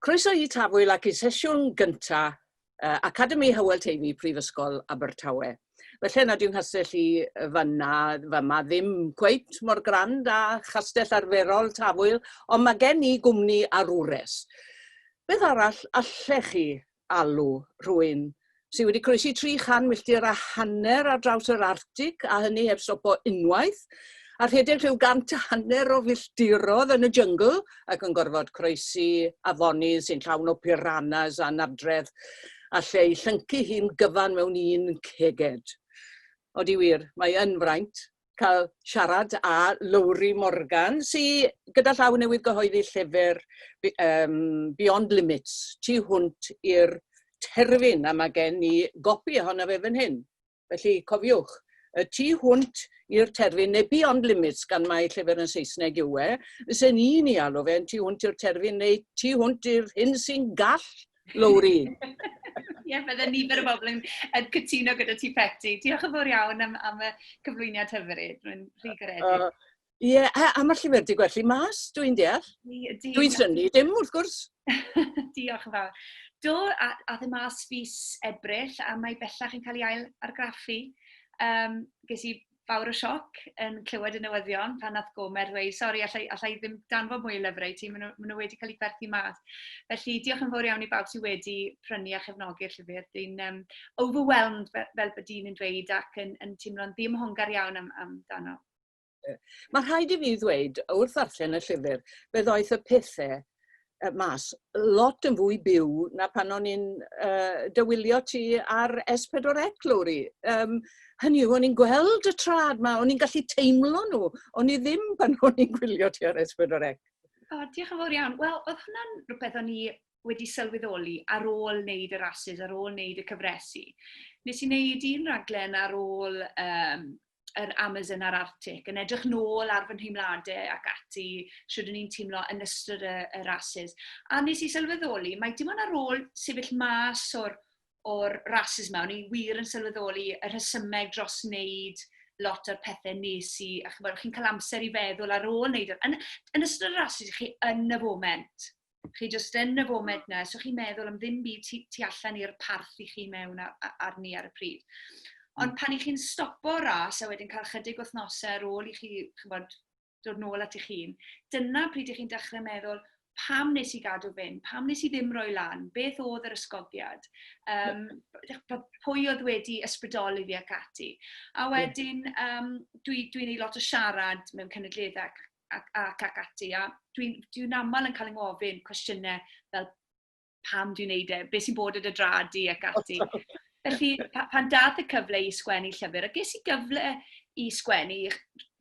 Croeso I Tafwyl ac I sesiwn gyntaf Academi Hywel Teulu Prifysgol Abertawe. Felly nad yw'n hastell I fama ddim cweit mor grand a chastell arferol Tafwyl, ond mae gen I gwmni arwres. Beth arall allech chi alw rhywun sydd wedi croesi 300 milltir a hanner ar draws yr Arctic, a hynny heb stop o unwaith, a rhedeg rhyw 100 o filltirodd yn y jungle ac yn gorfod croesi afonydd sy'n llawn o piranhas a nadredd a lle I llyncu hi'n gyfan mewn un ceged. Odi wir, mae yn fraint cael siarad â Lowri Morgan, sydd gyda llaw newydd gyhoeddi llyfr Beyond Limits, tu hwnt i'r terfyn, a mae gen I gopi ohono fe fan hyn. Felly cofiwch, y tu hwnt i'r terfyn, neu Beyond Limits, gan mae llyfr yn Saesneg yw e, fysen ni'n I alw fe'n tu hwnt i'r terfyn, neu tu hwnt i'r hyn sy'n gall Lowri. Ie, bydde nifer o bobl yn cytuno gyda ti Beti. Diolch yn fawr iawn am y cyflwyniad hyfryd. Mae'n rhy garedig. Ie, a mae'r llyfr di gwerthu mas, dwi'n deall. Dwi'n syni, dim wrth gwrs. Diolch yn fawr. Do, a ddim mas fus Ebrill, a mae bellach yn cael ei ail argraffu. Ges I fawr o sioc yn clywed y newyddion pan nath Gomer dweud, sori, allai ddim danfod mwy o lyfrau ti, maen nhw wedi cael ei gwerthu mas. Felly, diolch yn fawr iawn I bawb sydd wedi prynu a chefnogi'r llyfr. Dwi'n overwhelmed fel bod i'n dweud ac yn teimlo'n ddim hongar iawn amdano. Mae rhaid I fi ddweud, wrth ddarllen y llyfr, fe ddoeth y pethau mas lot yn fwy byw na pan o'n i'n dywylio ti ar S4C, Lowri. Hynny yw, o'n i'n gweld y trad ma, o'n i'n gallu teimlo nhw, o'n I ddim pan o'n i'n gwylio ti ar S4C. Diolch yn fawr iawn. Wel, oedd hwnna'n rhywbeth o'n I wedi sylweddoli ar ôl wneud y rhasys, ar ôl wneud y cyfresu. Nes I wneud un raglen ar ôl yr Amazon a'r Arctic, yn edrych nôl ar fy nheimladau ac ati sydd ni'n teimlo yn ystod y rhasys. A nes I sylweddoli, mae dim ond ar ôl sefyll mas o'r rhasys yma, o'n I wir yn sylweddoli y rhesymeg dros wneud lot o'r pethau nes I, a chi'n cael amser I feddwl ar ôl wneud. Yn ystod y rhasys, chi yn y foment. Chi just yn y foment na, so chi'n meddwl am ddim byd tu allan i'r parth I chi mewn arni ar y pryd. Ond pan I chi'n stopo ras a wedyn cael chydig wythnosau ar ôl I chi dod nôl at eich hun, dyna pryd I chi'n dechrau meddwl, pam nes I gadw fynd, pam nes I ddim roi lan, beth oedd yr ysgogiad, pwy oedd wedi ysbrydoli fi ac ati. A wedyn, dwi'n gwneud lot o siarad mewn cenedlaethau ac ati, a dwi'n aml yn cael yng ngofyn cwestiynau fel pam dwi'n gwneud e, beth sy'n bod yn y dradu ac ati. Felly, pan dath y cyfle I sgwennu llyfr, a ges I gyfle I sgwennu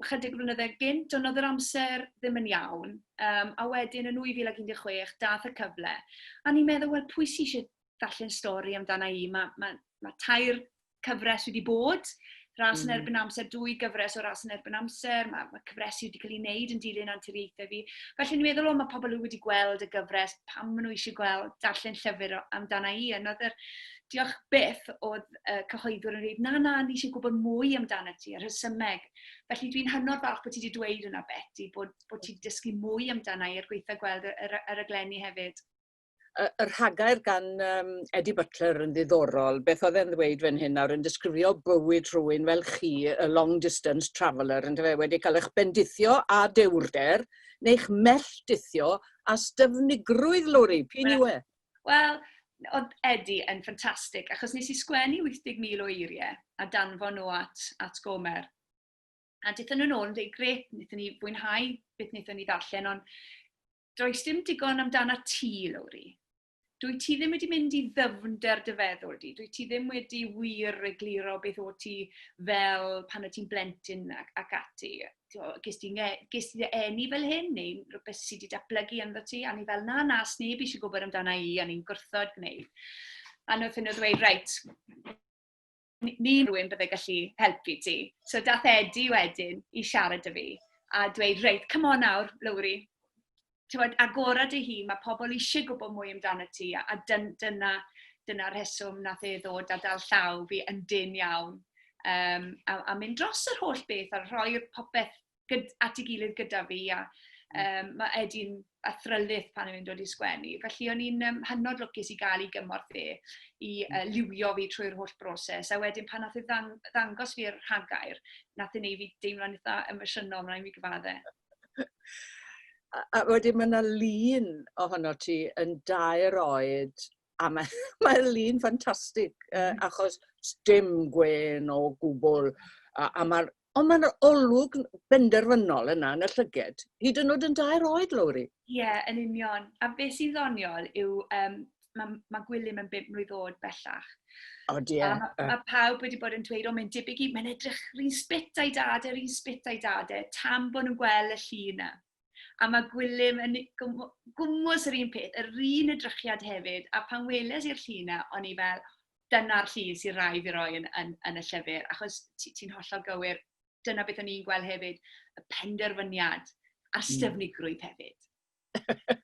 chydig blynyddoedd gynt, ond oedd yr amser ddim yn iawn. A wedyn, yn 2016, dath y cyfle. A ni'n meddwl, wel, pwy sy'n eisiau ddarllen stori amdana I? Mae tair cyfres wedi bod, ras yn erbyn amser, 2 gyfres o ras yn erbyn amser, mae cyfresu wedi cael ei wneud yn dilyn anturiaethau fi. Felly ni'n meddwl, mae pobl wedi gweld y gyfres, pam maen nhw eisiau darllen llyfr amdana I. Ond oedd diolch byth oedd cyhoeddwr yn dweud, na, ni eisiau gwybod mwy amdano ti, yr rhesymeg. Felly dwi'n hynod falch bod ti wedi dweud hwnna, Beti, bod ti wedi dysgu mwy amdano I gweithio gweld yr aglenni hefyd. Y rhagair gan Eddie Butler yn ddiddorol, beth oedd e'n ddweud fan hyn nawr, yn disgrifio bywyd rhywun fel chi, y long distance traveller, yn wedi cael eich bendithio a dewrder, neu'ch melltithio a styfnigrwydd, Lowri, p'un yw e? Wel, oedd Eddie yn ffantastig, achos nes I sgwennu 80,000 o eiriau a danfon nhw at Gomer. A dethon nhw'n ôl yn dweud, gret, wnaethon ni fwynhau beth wnaethon ni ddarllen, ond does dim digon amdana ti, Lowri. Dwi ti ddim wedi mynd I ddyfnder dy feddwl di. Dwi ti ddim wedi wir egluro beth o ti fel pan o ti'n blentyn ac ati. Ges ti eni fel hyn, neu rhywbeth sydd wedi datblygu ynddo ti, a ni fel na, sneb eisiau gwybod amdana I, a ni'n gwrthod gwneud. A nhw'n ffynu dweud, reit, ni'n rhywun byddai gallu helpu ti. So dath Eddie wedyn I siarad â fi, a dweud, reit, come on nawr, Lowri. Agorad I hi, mae pobl eisiau gwybod mwy amdano ti, a dyna rheswm nath ddod a dal llaw fi yn dyn iawn. A mynd dros yr holl beth, a rhoi'r popeth at ei gilydd gyda fi, a mae Eddie'n thryllith pan o'n i'n dod i sgwennu. Felly o'n i'n hynod lwcus i gael ei gymorth i liwio fi trwy'r holl broses. A wedyn pan nath ddangos fi'r rhagair, nath ei fi deimlo'n eitha emosiynol, mae'n fi gyfadde. A wedyn mae yna lun ohono ti yn 2 oed, a mae'r lun ffantastig, achos dim gwen o gwbl, ond mae'r olwg benderfynol yna yn y llyged, hyd yn oed yn 2 oed, Lowri. Ie, yn union. A beth sy'n ddoniol yw, mae Gwilym yn 5 mlwydd oed bellach. O, die. Mae pawb wedi bod yn dweud, mae'n debyg i, mae'n edrych rhywun sbit a'i dadau, tam bod nhw'n gweld y llun yna. A mae Gwilym yn gwmws yr un peth, yr un edrychiad hefyd, a pan weles i'r llun yna, o'n i fel, dyna'r llun sy'n rai fi roi yn y llyfr, achos ti'n hollol gywir, dyna beth o'n i'n gweld hefyd, y penderfyniad a'r styfnigrwydd hefyd.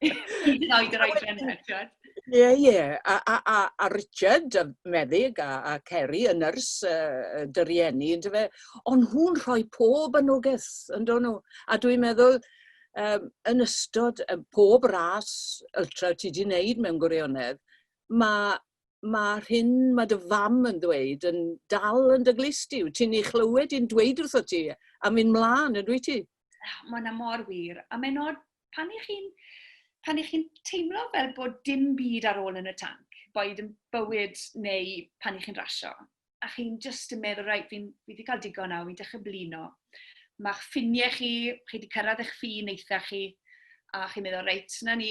Hyd yn oed yr oedran hefyd. Ie. A Richard, y meddyg, a Ceri, y nyrs, dy rieni, ond nhw'n rhoi pob anogaeth, ynddo nhw. A dwi'n meddwl, yn ystod pob ras ultra ti wedi wneud mewn gwirionedd, mae'r hyn mae dy fam yn dweud yn dal yn dy glusti. Ti'n ei chlywed i'n dweud wrtho ti a mynd mlaen, ydw i ti? Mae yna mor wir. A mae'n od, pan i chi'n teimlo fel bod dim byd ar ôl yn y tanc, boed yn bywyd neu pan i chi'n rasio, a chi'n just yn meddwl, rhaid, fi wedi cael digon nawr, fi'n dechrau blino. Mae'ch ffiniau chi wedi cyrraedd eich ffin eitha chi, a chi'n meddwl, reit, na ni,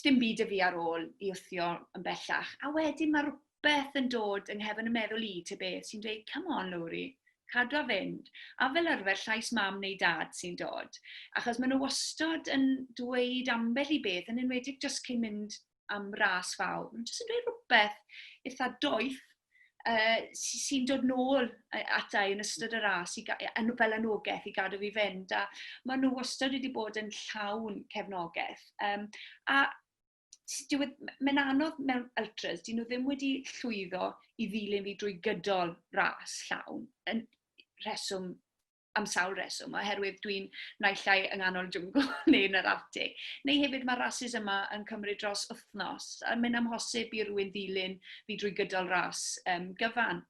dim byd y fi ar ôl i wthio yn bellach. A wedyn mae rhywbeth yn dod yng nghefn y meddwl i, te beth, sy'n dweud, come on, Lowri, cadw a fynd. A fel arfer llais mam neu dad sy'n dod. Achos maen nhw wastad yn dweud ambell i beth, yn enwedig jyst cyn mynd am ras fawr. Maen nhw'n jyst yn dweud rhywbeth eitha doeth, sy'n dod nôl ata i yn ystod y ras fel anogaeth i gadw fi fynd. A maen nhw wastad wedi bod yn llawn cefnogaeth. A mae'n anodd mewn ultras, dyn nhw ddim wedi llwyddo i ddilyn fi drwy gydol ras llawn, yn reswm, am sawl reswm, oherwydd dwi'n naillai yng nghanol jwngl neu yn yr Arctic. Neu hefyd mae rases yma yn cymryd dros wythnos, a mae'n amhosib i rywun ddilyn fi drwy gydol ras gyfan.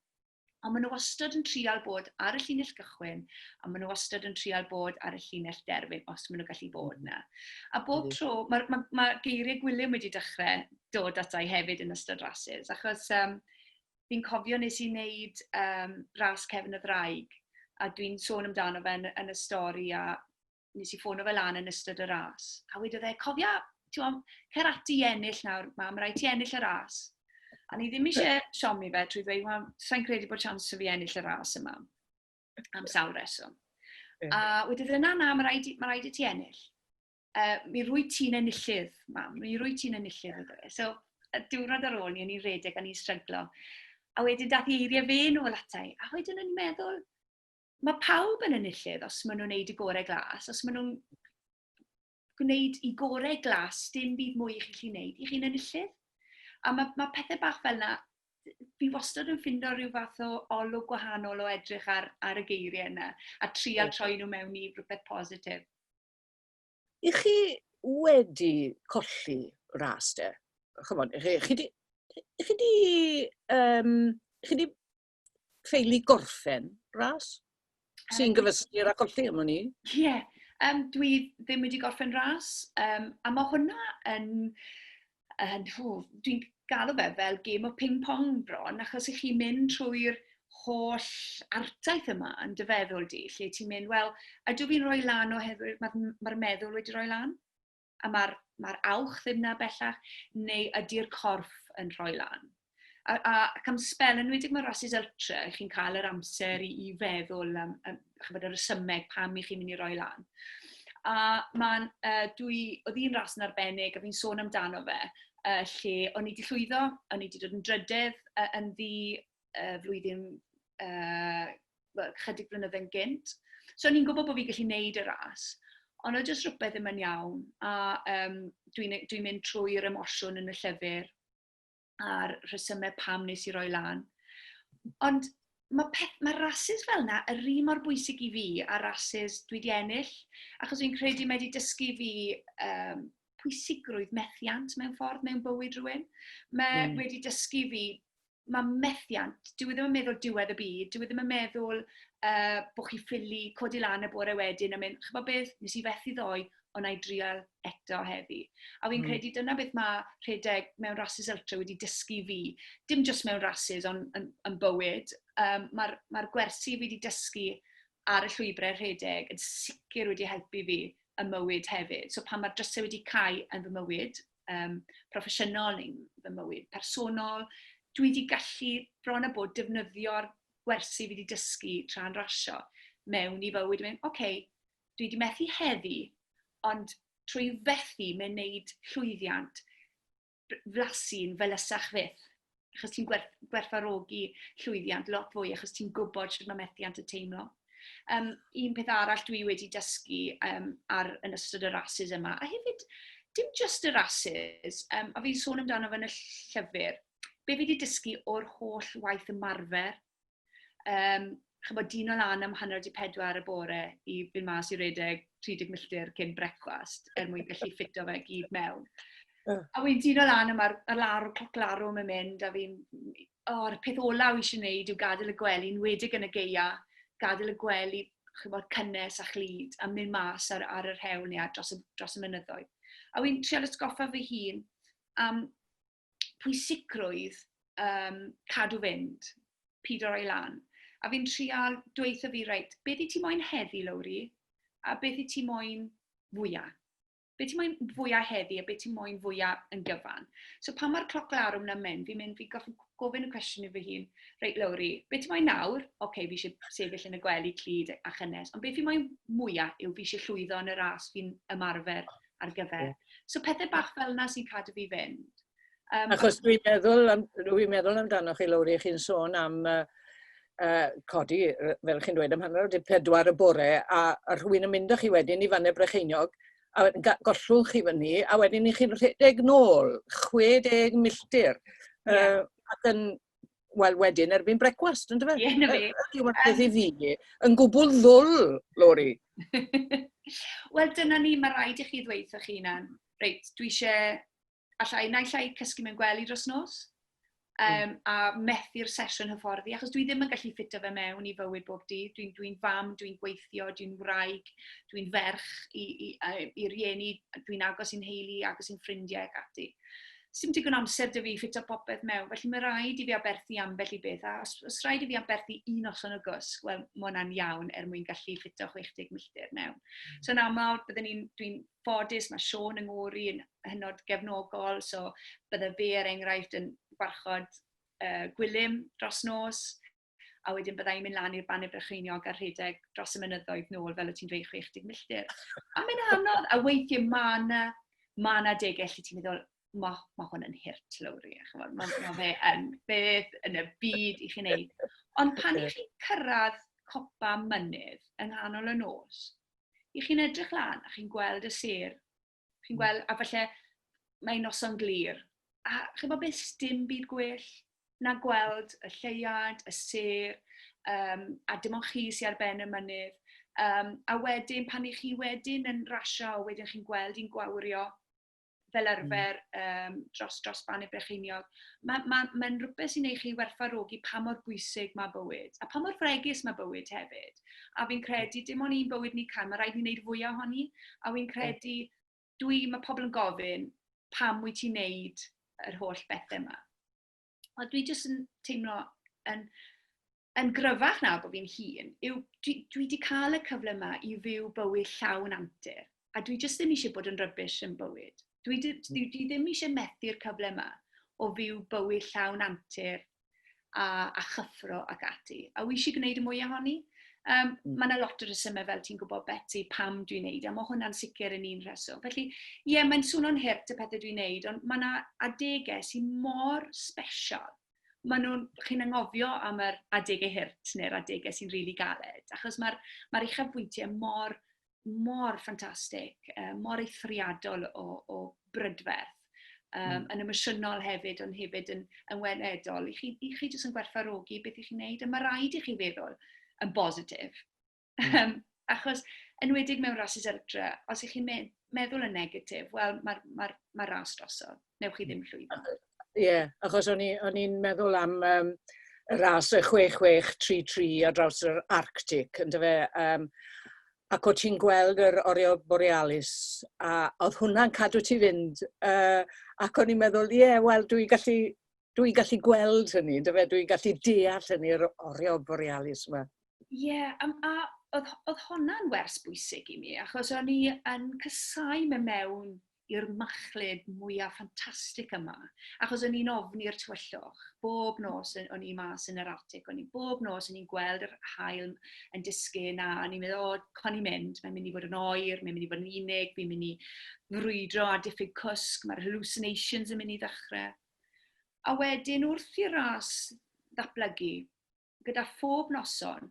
Ond maen nhw wastad yn trial bod ar y llinell gychwyn, a maen nhw wastad yn trial bod ar y llinell derfyn, os maen nhw gallu bod yna. A bob tro, mae geiriau Gwilym wedi dechrau dod ata i hefyd yn ystod rases, achos fi'n cofio nes i wneud ras Cefn y Ddraig, a dwi'n sôn amdano fe yn y stori, a nes i ffono fe lan yn ystod y ras. A wedodd e, cofia, cer ati i ennill nawr, mam, rhaid ti ennill y ras. A ni ddim eisiau siomi fe trwy dweud, wel, sa'n credu bod chans o fi ennill y ras yma, am sawl reswm. A wedodd e, na, mae rhaid i ti ennill. Mi rwy ti'n enillydd, mam, mi rwy ti'n enillydd. So, diwrnod ar ôl ni, o'n i'n redeg, o'n i'n stryglo. A wedyn dath i eiriau fe nôl atai, a wedyn o'n i'n meddwl, mae pawb yn enillydd os maen nhw'n gwneud i gorau glas, os maen nhw'n gwneud i gorau glas, dim byd mwy i chi'n gwneud, i chi'n enillydd. A mae pethau bach fel yna, fi wastad yn ffindo rhyw fath o olwg gwahanol o edrych ar y geiriau yna, a trial troi nhw mewn i rhywbeth positif. I chi wedi colli ras te? Chi di ffeili gorffen ras? Sy'n gyfystyr a colli am hynny? Ie, dwi ddim wedi gorffen ras, a mae hwnna dwi'n galw fe fel game of ping-pong bron, achos i chi mynd trwy'r holl artaeth yma yn dy feddwl di, lle ti'n mynd, wel, ydw fi'n rhoi lan oherwydd mae'r meddwl wedi rhoi lan, a mae'r awch ddim na bellach, neu ydy'r corff yn rhoi lan. Ac am spel, yn wedi'i mae rases ultra, chi'n cael yr amser i feddwl am y resymeg pam i chi'n mynd i roi lan. A oedd un ras yn arbennig, a fi'n sôn amdano fe, lle o'n i wedi llwyddo, o'n i wedi dod yn drydedd yn flwyddyn chydig blynyddoedd yn gynt. So o'n i'n gwybod bod fi'n gallu gwneud y ras, ond oedd jyst rhywbeth ddim yn iawn. A dwi'n mynd trwy'r emosiwn yn y llyfr, a'r rhesymau pam nes i roi lan. Ond mae rhasys fel yna yr un mor bwysig i fi a rhasys dwi wedi ennill, achos fi'n credu mae wedi dysgu fi pwysigrwydd methiant mewn ffordd, mewn bywyd rhywun. Mae wedi dysgu fi, mae methiant, dwi ddim yn meddwl diwedd y byd, dwi ddim yn meddwl bod chi ffili codi lan y bore wedyn a mynd, chyfo beth, nes i fethu ddoe, ond na i drial eto heddi. A fi'n credu dyna beth mae rhedeg mewn rhasys ultra wedi dysgu fi, dim jyst mewn rhasys, ond yn bywyd. Mae'r gwersi fi wedi dysgu ar y llwybrau rhedeg yn sicr wedi helpu fi y mywyd hefyd. So pan mae'r drysau wedi cael yn fy mywyd, proffesiynol neu fy mywyd personol, dwi wedi gallu bron a bod defnyddio'r gwersi fi wedi dysgu tra'n rasio mewn i fywyd. Oce, dwi wedi methu heddi, ond trwy fethu mewn wneud llwyddiant flasu'n fel ysach fyth. Achos ti'n gwerthfawrogi llwyddiant lot fwy, achos ti'n gwybod sydd mae methiant y teimlo. Un peth arall dwi wedi dysgu yn ystod y rhasys yma, a hefyd, dim just y rhasys, a fi'n sôn amdano fe yn y llyfr, be fi wedi dysgu o'r holl waith ymarfer, chybod dyn o lan am 1:04 y bore i fynd mas i redeg 30 milltir cyn brecwast mwyn gallu ffito fe gyd mewn. A wy'n dyn o lan am cloc larwm yn mynd a fi'n, o'r peth olaf eisiau gwneud yw gadael y gwely'n wedig yn y geia, gadael y gwely, chybod, cynnes a chlyd a mynd mas ar yr hewl neu dros y mynyddoedd. A wy'n trial atgoffa fy hun am pwysigrwydd cadw fynd, pido roi lan. A fi'n trial dweutho fi, reit, beth i ti moyn heddi, Lowri, a beth i ti moyn fwyaf? Beth i moyn fwyaf heddi, a beth i moyn fwyaf yn gyfan? So pan mae'r cloc larwm na'n mynd, fi'n gofyn y cwestiwn i fy hun, reit, Lowri, beth i moyn nawr? Oce, fi eisiau sefyll yn y gwely, clyd a chynnes, ond beth i moyn mwyaf yw fi eisiau llwyddo yn y ras fi'n ymarfer ar gyfer. So pethau bach fel yna sy'n cadw fi fynd. Achos dwi'n meddwl amdano chi, Lowri, chi'n sôn am codi, fel chi'n dweud, am 1:04 y bore, a rhywun yn mynd â chi wedyn i Fannau Brycheiniog, a gollwch chi fyny, a wedyn i chi'n rhedeg nôl 60 milltir. Ac yn, wel, wedyn erbyn brecwast, yn dyfa? Ie, na fi. Dwi'n beth i fi, yn gwbl ddwl, Lowri. Wel, dyna ni, mae rhaid i chi ddweud o'ch hunan. Reit, dwi eisiau, naill ai cysgu mewn gwely dros nos, a methu'r sesiwn hyfforddi, achos dwi ddim yn gallu ffito fe mewn i fywyd bob dydd. Dwi'n fam, dwi'n gweithio, dwi'n wraig, dwi'n ferch i rieni, dwi'n agos i'n heulu, agos i'n ffrindiau ac ati. Sim digon amser dy fi ffito popeth mewn, felly mae rhaid i fi aberthu ambell i beth, a os rhaid i fi aberthu un noson o gwsg, wel, mae hwnna'n iawn mwyn gallu ffito 60 milltir mewn. So yn aml, dwi'n ffodus, mae Siôn yng Nghori yn hynod gefnogol, so bydde fe enghraifft yn gwarchod gwylym dros nos, a wedyn byddai'n mynd lan i'r Fannau Brycheiniog a rhedeg dros y mynyddoedd nôl fel o ti'n dweud 60 milltir. A mae'n anodd, a weithiau ma' na degell lle ti'n meddwl, mae hwn yn hirt, Lowri. Mae fe yn beth yn y byd i chi'n neud. Ond pan i chi'n cyrraedd copa mynydd yng nghanol y nos, i chi'n edrych lan a chi'n gweld y sêr, chi'n gweld, a falle mae'n noson glir, a chi'n gweld beth dim byd gwell na gweld y lleiad, y sêr, a dim ond chi sy'n ar ben y mynydd. A wedyn, pan i chi wedyn yn rasio, wedyn chi'n gweld i'n gwawrio, fel arfer dros Fannau Brycheiniog. Mae'n rhywbeth sy'n ei chi werthfawrogi pa mor bwysig mae bywyd, a pa mor fregus mae bywyd hefyd. A fi'n credu, dim ond un bywyd ni cael, mae rhaid ni wneud fwy ohoni, a fi'n credu, mae pobl yn gofyn pam wyt ti'n wneud yr holl bethau yma. A dwi jyst yn teimlo yn gryfach na bod fi'n hun, dwi wedi cael y cyfle yma i fyw bywyd llawn antur, a dwi jyst ddim eisiau bod yn rybys yn bywyd. Dwi ddim eisiau methu'r cyfle yma o fyw bywyd llawn antur a chyffro ac ati. A wi eisiau gwneud y mwy ohoni. Mae yna lot o resymau fel ti'n gwybod, Beti, pam dwi'n neud, a mae hwnna'n sicr yn un rheswm. Felly, ie, mae'n swnio'n hirt y pethau dwi'n neud, ond mae yna adegau sy'n mor special. Chi'n anghofio am yr adegau hirt neu'r adegau sy'n rili galed, achos mae'r uchafbwyntiau mor ffantastig, mor eithriadol o brydferth. yn emosiynol hefyd, ond hefyd yn wenedol. I chi jyst yn gwerthfawrogi beth i chi'n neud, a mae rhaid i chi feddwl yn bositif. Achos, enwedig mewn rhasys ultra, os ych chi'n meddwl yn negatif, wel, mae'r ras drosodd. Newch chi ddim llwyddo. Ie, achos o'n i'n meddwl am y ras y 6633 ar draws yr Arctic, ynddo fe, ac o ti'n gweld yr Oriau Borealis, a oedd hwnna'n cadw ti fynd, ac o'n i'n meddwl, wel, dwi'n gallu gweld hynny, ynddo fe, dwi'n gallu deall hynny'r Oriau Borealis yma. Ie, a oedd hwnna'n wers bwysig i mi, achos o'n i yn cysau mewn i'r machlud mwyaf ffantastig yma, achos o'n i'n ofni'r tywyllwch. Bob nos o'n i mas yn yr Arctic, bob nos o'n i'n gweld yr haul yn disgyn, a o'n i'n meddwl, con i mynd, mae'n mynd i fod yn oer, mae'n mynd i fod yn unig, fi'n mynd i frwydro a diffyg cwsg, mae'r hallucinations yn mynd i ddechrau. A wedyn wrth i'r ras ddatblygu, gyda phob noson,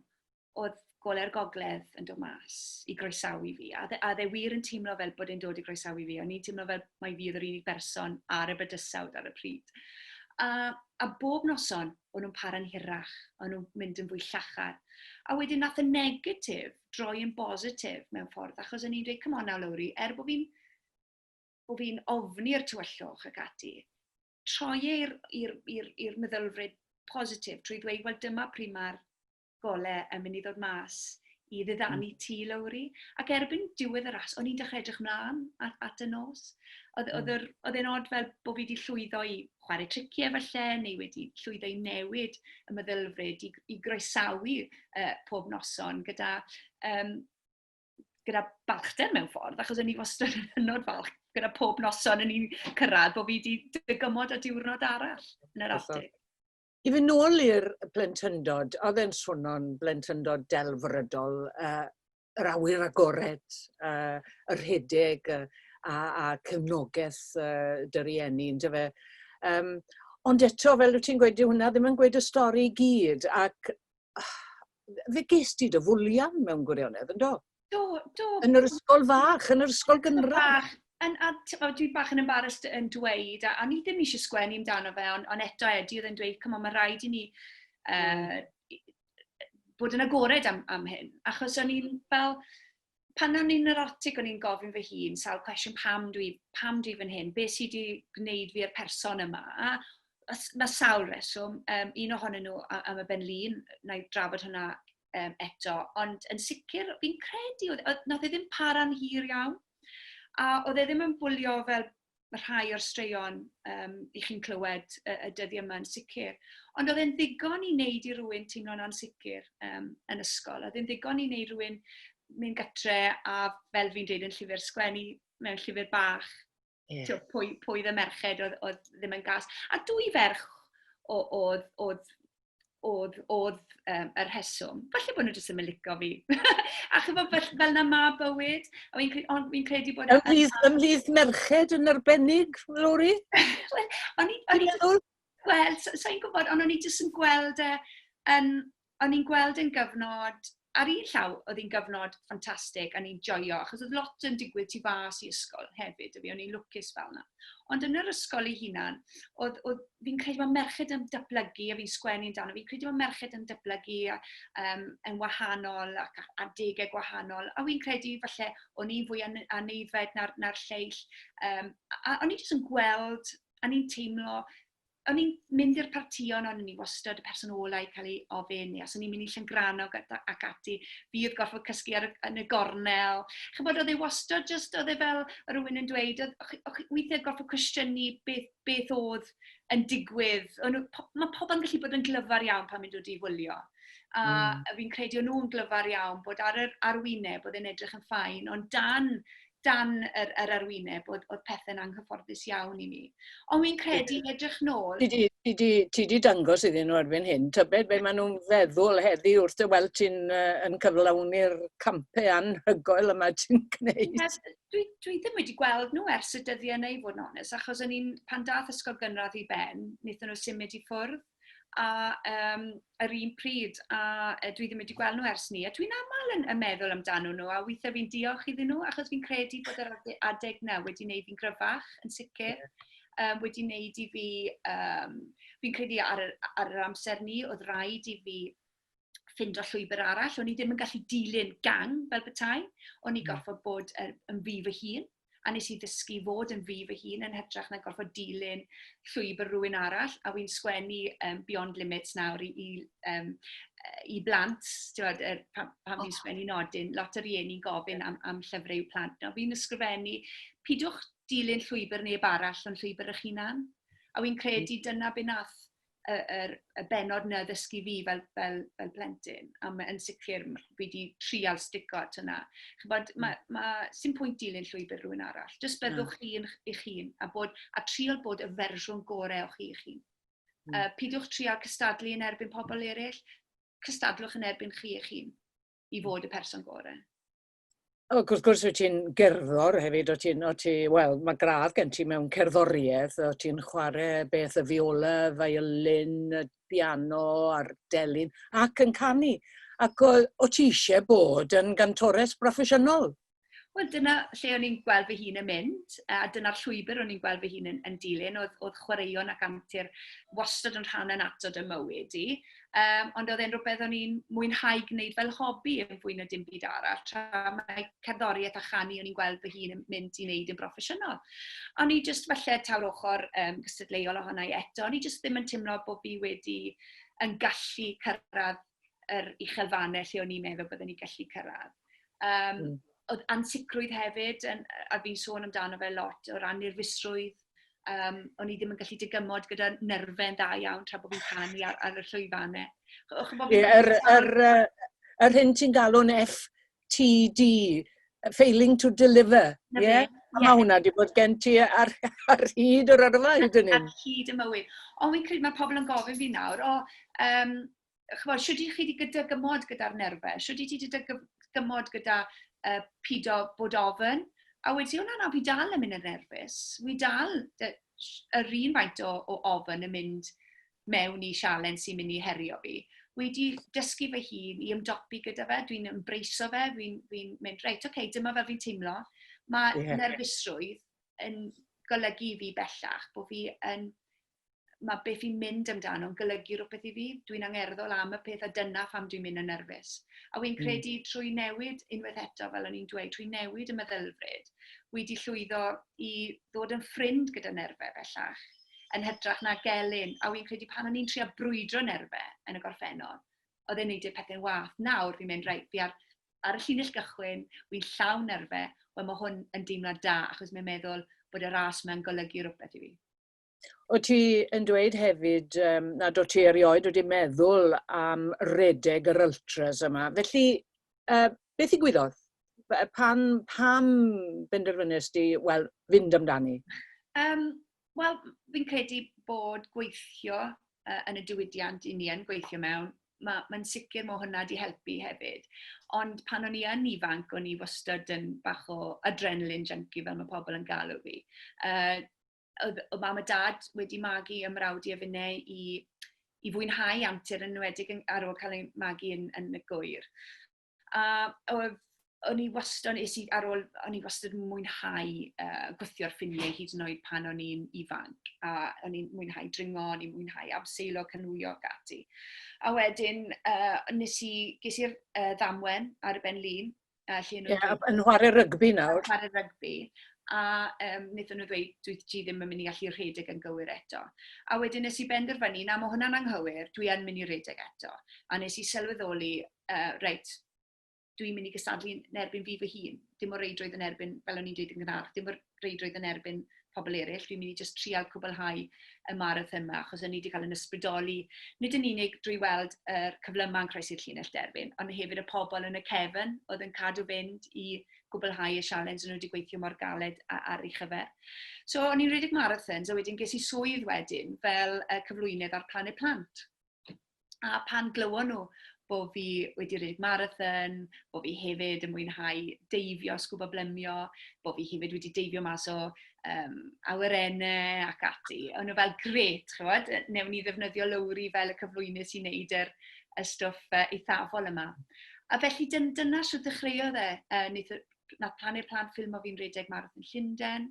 oedd gole'r gogledd yn dod mas i groesawu fi. A dde wir yn teimlo fel bod e'n dod i groesawu fi. O'n i'n teimlo fel mai fi oedd yr unig berson ar y bydysawd ar y pryd. A bob noson, o'n nhw'n para'n hirach, o'n nhw'n mynd yn fwy llachar. A wedyn nath y negatif droi yn positif mewn ffordd, achos o'n i'n dweud, come on now Lowri, bod fi'n ofni'r tywyllwch ac ati, troi i'r meddylfryd positif, trwy ddweud, wel dyma pryd mae'r golau yn mynd i ddod mas i ddiddannu ti Lowri. Ac erbyn diwedd y ras, o'n i'n dechrau edrych mlaen at y nos. Oedd e'n od fel bod fi wedi llwyddo i chwarae triciau falle, neu wedi llwyddo i newid y meddylfryd i groesawu pob noson gyda balchder mewn ffordd, achos o'n i wastad yn hynod falch gyda pob noson yn i'n cyrraedd bod fi wedi dygymod a diwrnod arall yn yr Arctic. I fynd nôl i'r blentyndod, oedd e'n swnio'n blentyndod delfrydol, yr awyr agored, yr rhedeg a cefnogaeth dy rieni, ynddo fe. Ond eto, fel wyt ti'n gweud, hwnna ddim yn gweud y stori i gyd, ac fe ges ti dy fwlian mewn gwirionedd, ynddo? Do. Yn yr ysgol fach, yn yr ysgol gynradd. A dwi bach yn embarrassed yn dweud, a ni ddim eisiau sgwennu amdano fe, ond eto Eddie oedd yn dweud, come on, mae rhaid i ni bod yn agored am hyn. Achos o'n i'n fel, pan o'n i'n yr Arctic, o'n i'n gofyn fy hun, sawl cwestiwn pam dwi fan hyn, beth sydd wedi gwneud fi'r person yma. Mae sawl reswm, un ohonyn nhw am y benlin, na i drafod hwnna eto, ond yn sicr, fi'n credu, nath e ddim para'n hir iawn. A oedd e ddim yn bwlio fel rhai o'r straeon i chi'n clywed y dyddiau yma'n sicr. Ond oedd e'n ddigon i wneud i rywun teimlo'n ansicr yn ysgol. Oedd e'n ddigon i wneud rywun mynd gytre a fel fi'n dweud yn llyfr sgwennu mewn llyfr bach. Yeah. Pwy y merched oedd ddim yn gas. A dwy ferch oedd yr rheswm. Falle bod nhw jyst yn licio fi. A chyfo fel na ma bywyd. Ond fi'n credu bod... Ymhlith merched yn arbennig, Lowri? Wel, sa'n gwybod, ond o'n i jyst yn gweld yn gyfnod, ar un llaw, oedd hi'n gyfnod ffantastig, a ni'n joio, achos oedd lot yn digwydd tu fas i ysgol hefyd, o'n i'n lwcus fel yna. Ond yn yr ysgol ei hunan, fi'n credu mae merched yn datblygu, a fi'n sgwennu amdano, fi'n credu mae merched yn datblygu yn wahanol ac adegau gwahanol, a fi'n credu falle o'n i'n fwy aneifed na'r lleill, a o'n i jyst yn gweld, a ni'n teimlo, o'n i'n mynd i'r partion, ond o'n i wastad y person olau i cael ei ofyn, os o'n i'n mynd i Llangranog ac ati, fi oedd gorfod cysgu yn y gornel. Chybod, oedd e wastad oedd e fel rhywun yn dweud, weithiau gorfod cwestiynu beth oedd yn digwydd. Mae pobl yn gallu bod yn glyfar iawn pan mynd i wylio. A fi'n credu o'n nhw'n glyfar iawn bod ar arwyneb bod e'n edrych yn ffain, ond dan yr arwyneb oedd pethau'n anghyfforddus iawn i mi. Ond fi'n credu edrych nôl... Ti di dangos iddyn nhw erbyn hyn, tybed be maen nhw'n feddwl heddi wrth y weld ti'n yn cyflawni'r campau anhygoel yma ti'n gwneud. Dwi ddim wedi gweld nhw ers y dyddiau neu fod yn onest, achos pan dath ysgol gynradd i ben, wnaethon nhw symud i ffwrdd, a yr un pryd, a dwi ddim wedi gweld nhw ers ni. A dwi'n aml yn meddwl amdano nhw, a weithiau fi'n diolch iddyn nhw, achos fi'n credu bod yr adeg na wedi gwneud fi'n gryfach, yn sicr. wedi wneud i fi, fi'n credu ar yr amser ni, oedd rhaid i fi ffindo llwybr arall. O'n i ddim yn gallu dilyn gang fel petai. O'n i gorfod bod yn fi fy hun. A nes i ddysgu fod yn fi fy hun yn hytrach na gorfod dilyn llwybr rhywun arall. A wy'n sgwennu Beyond Limits nawr i blant. Pan fi'n sgwennu nodyn, lot o rieni'n gofyn am llyfrau i'w plant. Fi'n ysgrifennu, pidwch dilyn llwybr neb arall ond llwybr eich hunan. A wy'n credu dyna be nath y benod na ddysgu fi fel plentyn. A yn sicr fi wedi trial stico at hynna. Sy'n pwynt dilyn llwybr rhywun arall. Jyst byddwch chi'n eich hun a trial bod y fersiwn gorau o'ch eich hun. Pidwch trial cystadlu yn erbyn pobl eraill, cystadlwch yn erbyn chi eich hun i fod y person gorau. Wrth gwrs, wyt ti'n gerddor hefyd, wel, mae gradd gen ti mewn cerddoriaeth, o ti'n chwarae beth y fiola, violin, y piano a'r delyn, ac yn canu. Ac o ti eisiau bod yn gantores broffesiynol? Wel, dyna lle o'n i'n gweld fy hun yn mynd, a dyna'r llwybr o'n i'n gweld fy hun yn dilyn, oedd chwaraeon ac antur wastad yn rhan yn atod y mywyd i. Ond oedd e'n rhywbeth o'n i'n mwynhau gwneud fel hobi yn fwy na dim byd arall, tra mae cerddoriaeth a chanu o'n i'n gweld fy hun yn mynd i wneud yn broffesiynol. O'n i jyst falle tawr ochr gystadleuol ohona i eto, o'n i jyst ddim yn teimlo bod fi wedi yn gallu cyrraedd yr uchelfannau lle o'n i'n meddwl byddwn i'n gallu cyrraedd. Oedd ansicrwydd hefyd, a fi'n sôn amdano fe lot, o ran nerfusrwydd. O'n i ddim yn gallu digymod gyda nerfau'n dda iawn tra bod fi'n canu ar y llwyfannau. Yr hyn ti'n galw'n FTD, failing to deliver. Mae hwnna wedi bod gen ti ar hyd yr yrfa hyd yn hyn. Ar hyd y mywyd. Ond fi'n credu mae pobl yn gofyn fi nawr, siwr i chi wedi gydygymod gyda'r nerfau? Siwr i ti wedi gydygymod gyda pido bod ofyn? A wedi hwnna, fi dal yn mynd yn nerfus. Fi dal yr un faint o ofyn yn mynd mewn i sialen sy'n mynd i herio fi. Wedi dysgu fy hun i ymdopi gyda fe, dwi'n ymbraiso fe, fi'n mynd, reit, dyma fel fi'n teimlo. Mae nerfusrwydd yn golygu fi bellach, bod fi yn mae beth fi'n mynd amdano yn golygu rhywbeth i fi. Dwi'n angerddol am y peth a dyna pham dwi'n mynd yn nerfus. A wy'n credu trwy newid unwaith eto, fel o'n i'n dweud, trwy newid y meddylfryd, wedi llwyddo i ddod yn ffrind gyda nerfau bellach, yn hytrach na gelyn. A wy'n credu pan o'n i'n trio brwydro nerfau yn y gorffennol, oedd e'n neud y pethau'n wath. Nawr fi'n mynd, reit, fi ar y llinell gychwyn, wy'n llawn nerfau, wel mae hwn yn deimlad da, achos mae'n meddwl bod y ras yma'n golygu rhywbeth i fi. O ti yn dweud hefyd nad o ti erioed wedi meddwl am redeg yr ultras yma. Felly, beth ddigwyddodd? Pam benderfynais di, wel, fynd amdani? Wel, fi'n credu bod gweithio yn y diwydiant i ni yn gweithio mewn, mae'n sicr mae hwnna wedi helpu hefyd. Ond pan o'n i yn ifanc, o'n i wastad yn bach o adrenaline junkie fel mae pobl yn galw fi. Oedd mam a dad wedi magu ymrawdi a finnau i fwynhau antur yn enwedig ar ôl cael ei magu yn y gwyr. A o'n i wastad yn mwynhau gwythio'r ffiniau hyd yn oed pan o'n i'n ifanc. A o'n i'n mwynhau dringo, o'n i'n mwynhau abseilo, canwyo ac ati. A wedyn, ges i'r ddamwen ar y ben lun. Yn chwarae rygbi nawr. Chwarae rygbi. A wnaethon nhw ddweud, dwi ddim yn mynd i allu rhedeg yn gywir eto. A wedyn nes i benderfynu, na mae hwnna'n anghywir, dwi yn mynd i rhedeg eto. A nes i sylweddoli, reit, dwi'n mynd i gystadlu yn erbyn fi fy hun. Dim o reidrwydd yn erbyn, fel o'n i'n dweud yn gynnar, dim o reidrwydd yn erbyn pobl eraill. Dwi'n mynd i just trial cwblhau y marathon yma, achos o'n i wedi cael yn ysbrydoli, nid yn unig drwy weld yr cyflyma'n croesi'r llinell derbyn, ond hefyd y pobl yn y cefn oedd yn cadw fynd i gwblhau y sialens nhw wedi gweithio mor galed ar ei chyfer. So, o'n i'n rhedeg marathons, a wedyn ges i swydd wedyn fel cyflwynydd ar Planed Plant. A pan glywon nhw bod fi wedi rhedeg marathon, bod fi hefyd yn mwynhau deifio, sgwbo blymio, bod fi hefyd wedi deifio mas o awyrennau ac ati. O'n nhw fel gret, chywod, newn ni ddefnyddio Lowri fel y cyflwynydd sy'n neud y stwff eithafol yma. A felly dyna sydd ddechreuodd nath Planed Plant ffilmo fi'n rhedeg marathon Llundain,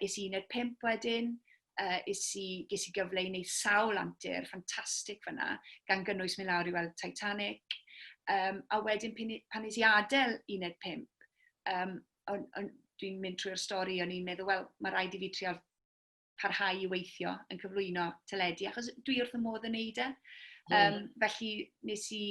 es i 15 wedyn, ges i gyfle i wneud sawl antur ffantastig fyna, gan gynnwys mynd lawr i weld Titanic. A wedyn pan nes i adael 15, dwi'n mynd trwy'r stori, o'n i'n meddwl, wel, mae rhaid i fi trial parhau i weithio yn cyflwyno teledu, achos dwi wrth y modd yn neud e. Felly nes i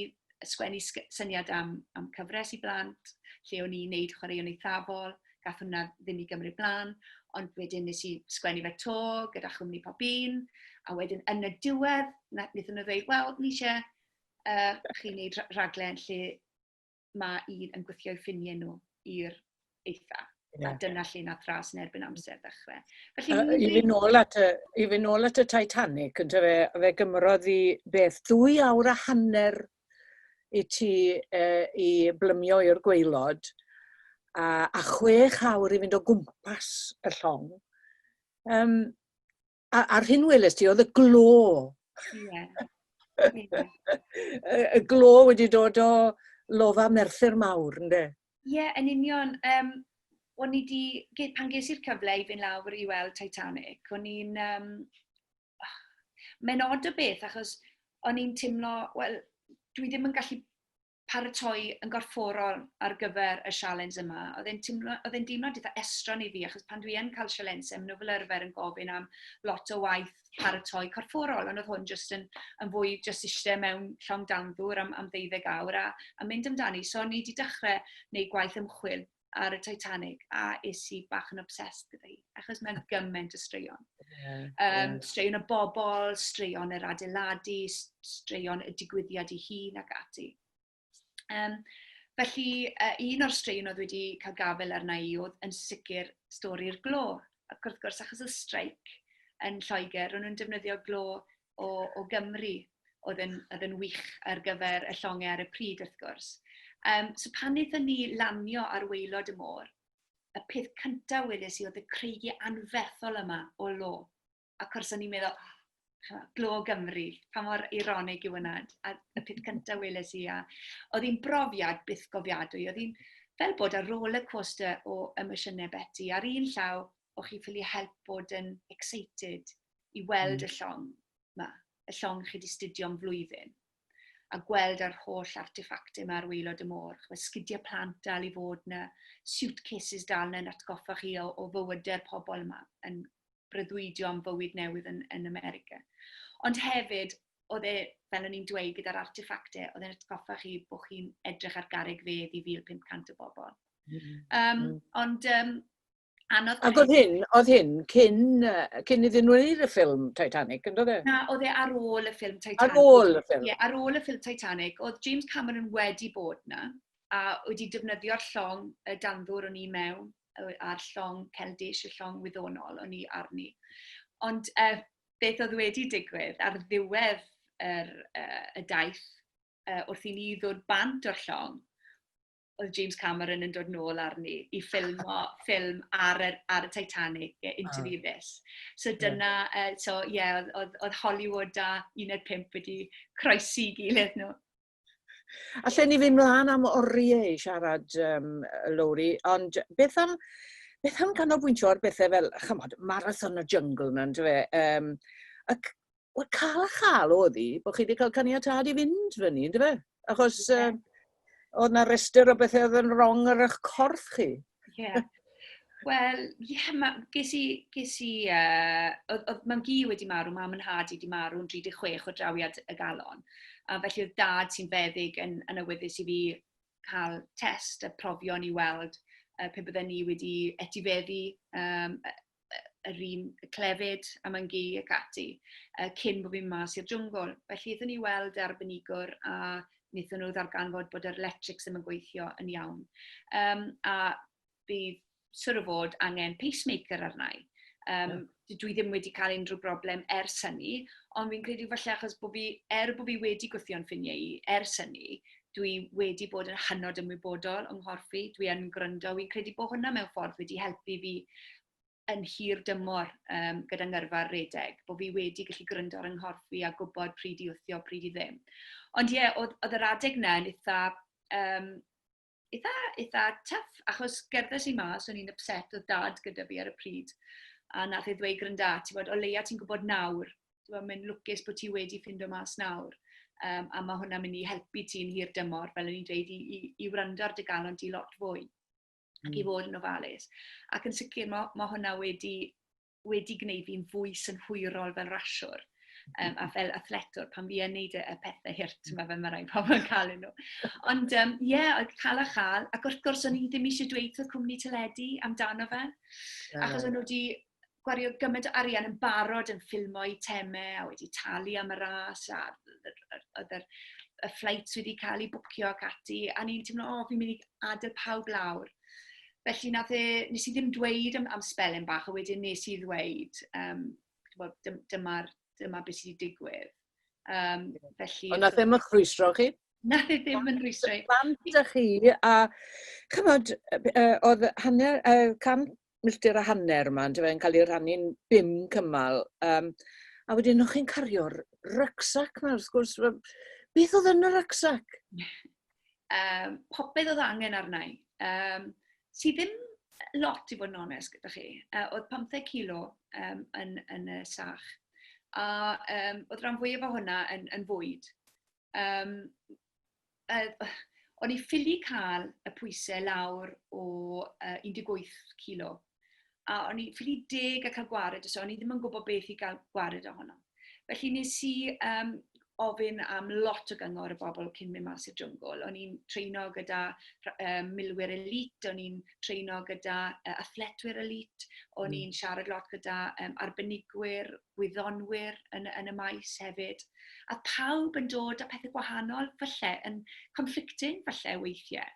sgwennu syniad am cyfres i blant, lle o'n i'n neud chwaraeon eithafol, gath hwnna ddim i gymryd blaen, ond wedyn nes i sgwennu fe to, gyda chwmni pob un, a wedyn yn y diwedd, wnaethon nhw ddweud, wel, ni eisiau chi wneud rhaglen lle mae un yn gweithio i ffiniau nhw i'r eitha. A dyna lle nath ras yn erbyn amser ddechrau. I fi nôl at y Titanic, fe gymrodd i beth 2 awr a hanner i ti i blymio i'r gwaelod, a 6 awr i fynd o gwmpas y llong. A'r hyn weles ti, oedd y glo. Y glo wedi dod o lofa Merthyr Mawr, ynddo? Ie, yn union. Pan ges i'r cyfle i fynd lawr i weld Titanic, mae'n od o beth, achos o'n i'n teimlo, wel, dwi ddim yn gallu paratoi yn gorfforol ar gyfer y sialens yma. Oedd e'n deimlad eitha estron i fi, achos pan dwi yn cael sialensau, nhw fel arfer yn gofyn am lot o waith paratoi corfforol, ond oedd hwn jyst yn fwy jyst eisiau mewn llong danddwr am 12 awr a mynd amdani. So o'n i wedi dechrau gwneud gwaith ymchwil ar y Titanic, a es i bach yn obsessed gyda hi, achos mae'n gymaint o straeon. Straeon y bobl, straeon yr adeiladu, straeon y digwyddiad i hun ac ati. Felly, un o'r straeon oedd wedi cael gafel arna i oedd yn sicr stori'r glo. Ac wrth gwrs, achos y streic yn Lloegr, o'n nhw'n defnyddio glo o Gymru oedd yn wych ar gyfer y llongau ar y pryd, wrth gwrs. So pan wnaethon ni lanio ar waelod y môr, y peth cyntaf weles i oedd y creigiau anfethol yma o lo. Ac wrth o'n i'n meddwl, glo Gymru, pa mor ironig yw hwnna. A y peth cyntaf weles i, oedd hi'n brofiad byth gofiadwy. Oedd hi'n fel bod ar roller coaster o emosiynau Beti. Ar un llaw, o'ch chi ffili help bod yn excited i weld y llong yma, y llong chi wedi studio am flwyddyn, a gweld yr holl arteffactau yma ar waelod y môr. Sgidiau plant dal i fod yna, suitcases dal yna'n atgoffa chi o fywydau'r pobl yma, yn breuddwydio am fywyd newydd yn America. Ond hefyd, oedd e, fel o'n i'n dweud gyda'r arteffactau, oedd e'n atgoffa chi bod chi'n edrych ar garreg fedd i 1,500 o bobl. Ond Ac oedd hyn cyn iddyn nhw wneud y ffilm Titanic, ynddo fe? Na, oedd e ar ôl y ffilm Titanic. Ar ôl y ffilm? Ie, ar ôl y ffilm Titanic, oedd James Cameron wedi bod na, a wedi defnyddio'r llong y danddwr o'n i mewn, a'r llong celdish, y llong wyddonol o'n i arni. Ond beth oedd wedi digwydd ar ddiwedd y daith, wrth i ni ddod bant o'r llong, oedd James Cameron yn dod nôl arni i ffilm ar y Titanic, Into the Abyss. So dyna, oedd Hollywood a 15 wedi croesi gilydd nhw. A lle ni fynd mlaen am oriau i siarad, Lowri, ond beth am canolbwyntio ar bethau fel, chymod, Marathon y Jungle yna, ynddo fe? Cael a chael oedd hi, bod chi wedi cael caniatad i fynd fyny, ynddo fe? Achos oedd na restr o bethau oedd yn wrong ar eich corff chi. Ie. Wel, ges i, mam gi wedi marw, mam yn had wedi marw yn 36 o drawiad y galon. A felly oedd dad sy'n feddyg yn awyddus i fi cael test y profion i weld pe bydden ni wedi etifeddu yr un clefyd a mam gi ac ati cyn bod fi'n mas i'r jwngl. Felly eithon ni weld arbenigwr a wnaethon nhw ddarganfod bod yr electrics ddim yn gweithio yn iawn. A bydd siwr o fod angen pacemaker arna i. Dwi ddim wedi cael unrhyw broblem ers hynny, ond fi'n credu falle achos bod fi wedi gweithio'n ffiniau i ers hynny, dwi wedi bod yn hynod ymwybodol yng nghorff fi, dwi yn gryndo, fi'n credu bod hwnna mewn ffordd wedi helpu fi yn hir dymor gyda ngyrfa'r redeg, bod fi wedi gallu gryndo ar yng nghorff fi a gwybod pryd i wthio, pryd i ddim. Ond ie, oedd yr adeg yna yn eitha tough, achos gerddes i mas, o'n i'n upset o dad gyda fi ar y pryd. A nath ei ddweud gryda, o leia ti'n gwybod nawr, mae'n lwcus bod ti wedi ffindo mas nawr. A mae hwnna'n mynd i helpu ti'n hir dymor, fel o'n i'n dweud, i wrando ar dy galon ti lot fwy, ac i fod yn ofalus. Ac yn sicr, mae hwnna wedi gwneud fi'n fwy synhwyrol fel rasiwr, a fel athletwr, pan fi yn neud y pethau hirt yma fel mae rai pobl yn cael nhw. Ond oedd cael a chael, ac wrth gwrs o'n i ddim eisiau dweud o'r cwmni teledu amdano fe, achos o'n nhw wedi gwario gymaint o arian yn barod yn ffilmo i temau a wedi talu am y ras a oedd y flights wedi cael ei bwcio ac ati a ni'n teimlo, fi'n mynd i adael pawb lawr. Felly nes i ddim dweud am sbelen bach, a wedyn nes i ddweud, dyma beth sydd wedi digwydd. Ond nath ddim yn chrwystro chi? Nath ddim yn chrwystro. Plant â chi, a chymod, oedd hanner, 100 milltir a hanner yma, yn cael ei rannu'n 5 cymal, a wedyn o'ch chi'n cario'r rygsac yma, wrth gwrs. Beth oedd yn y rygsac? Popeth oedd angen arna i. Sydd ddim lot i fod yn onest gyda chi. Oedd 15 kilo yn y sach. A oedd rhan fwyaf o hwnna yn fwyd. O'n i ffili cael y pwysau lawr o 18 kilo. A o'n i ffili 10 a cael gwared, so o'n i ddim yn gwybod beth i gael gwared ohono. Felly nes i ofyn am lot o gyngor y bobl cyn mynd mas i'r jwngl. O'n i'n treino gyda milwyr elit, o'n i'n treino gyda athletwyr elit, o'n i'n siarad lot gyda arbenigwyr, gwyddonwyr yn y maes hefyd. A pawb yn dod â pethau gwahanol, falle, yn conflicting, falle, weithiau.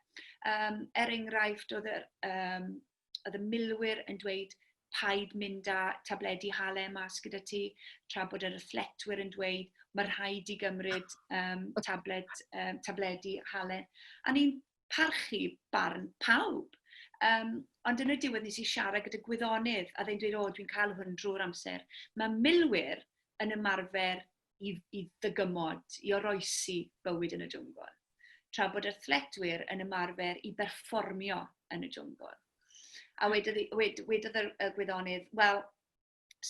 Enghraifft, oedd y milwyr yn dweud paid mynd â tabledi halen mas gyda ti, tra bod yr athletwyr yn dweud mae rhaid i gymryd tabledi halen. A ni'n parchu barn pawb. Ond yn y diwedd nes i siarad gyda gwyddonydd, a ddeu'n dweud, dwi'n cael hwn drwy'r amser. Mae milwyr yn ymarfer i ddygymod, i oroesi bywyd yn y jwngl. Tra bod athletwyr yn ymarfer i berfformio yn y jwngl. A wedodd y gwyddonydd, wel,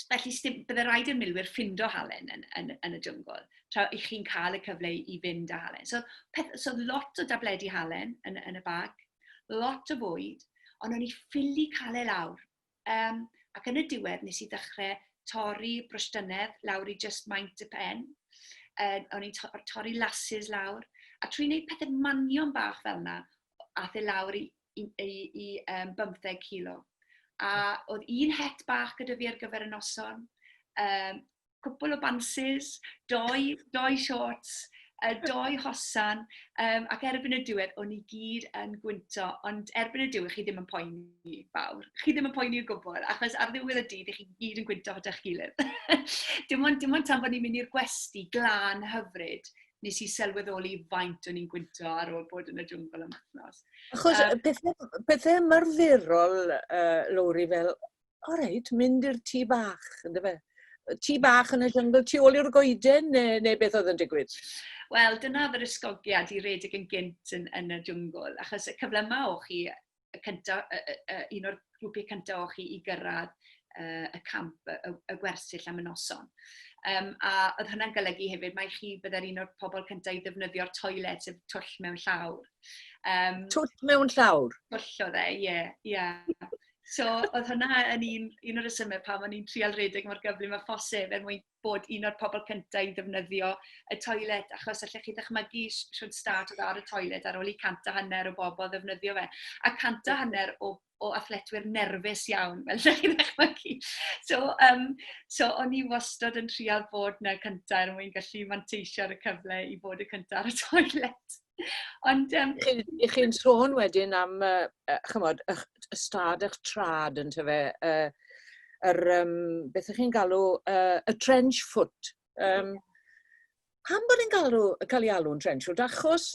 felly bydde rhaid i'r milwyr ffindo halen yn y jwngl, tra i chi'n cael y cyfle i fynd â halen. So lot o dabledi halen yn y bag, lot o fwyd, ond o'n i ffili cael ei lawr. Ac yn y diwedd nes i ddechrau torri brwstynedd lawr i just maint y pen. O'n i'n torri lasys lawr. A trwy wneud pethau manion bach fel yna, ath e lawr i 15 kilo. A oedd un het bach gyda fi ar gyfer y noson, cwpl o bansys, 2 shorts, 2 hosan, ac erbyn y diwedd, o'n i gyd yn gwynto, ond erbyn y diwedd, chi ddim yn poeni fawr. Chi ddim yn poeni o gwbl, achos ar ddiwedd y dydd, chi gyd yn gwynto o'ch gilydd. Dim ond tan bod ni'n mynd i'r gwesti glân hyfryd, nes i sylweddoli faint o'n i'n gwynto ar ôl bod yn y jwngl am wythnos. Achos bethau ymarferol, Lowri, fel, o reit, mynd i'r tŷ bach, ynddo fe? Tŷ bach yn y jyngl, tu ôl i'r goeden, neu beth oedd yn digwydd? Wel, dyna fy'r ysgogiad i redeg yn gynt yn y jwngl, achos y cyfle yma o chi, un o'r grwpiau cyntaf o chi i gyrraedd y camp, y gwersyll am y noson. A oedd hwnna'n golygu hefyd, mae chi byddai'r un o'r pobl cyntaf i ddefnyddio'r toilet, sef twll mewn llawr. Twll mewn llawr? Twll oedd ie. So, oedd hwnna yn un o'r ysymau pam o'n i'n trial redeg mor gyflym a phosib mwyn bod un o'r pobl cyntaf i ddefnyddio y toilet, achos allech chi ddechmygu siwr start oedd ar y toilet ar ôl i 100 o bobl ddefnyddio fe. A 100 o athletwyr nerfus iawn, fel allech chi ddechmygu. So, o'n i wastad yn trial bod yna cyntaf mwyn gallu manteisio ar y cyfle i bod y cyntaf ar y toilet. Ond chi'n sôn wedyn am chymod, ystad eich trad yn tyfe, beth ych chi'n galw, y trench foot. Pam bod ni'n cael ei alw'n trench foot? Achos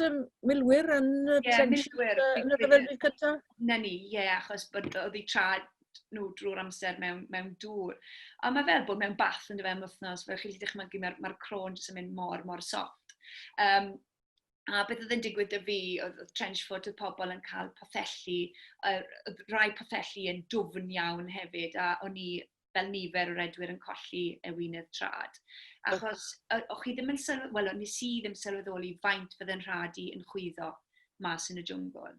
milwyr yn y trench foot yn y rhyfelfyd cyntaf? Na ni, achos oedd ei trad nhw drwy'r amser mewn dŵr. A mae fel bod mewn bath yn dyfa am wythnos, fel chi'n dychmygu mae'r croen jyst yn mynd mor soft. A beth oedd yn digwydd â fi, oedd trench foot, oedd pobl yn cael pothellu, rai pothellu yn dwfn iawn hefyd, a o'n i fel nifer o'r edwyr yn colli y wynydd trad. Achos o'ch chi ddim yn nes i ddim sylweddoli faint fydde'n rhadu yn chwyddo mas yn y jwngl.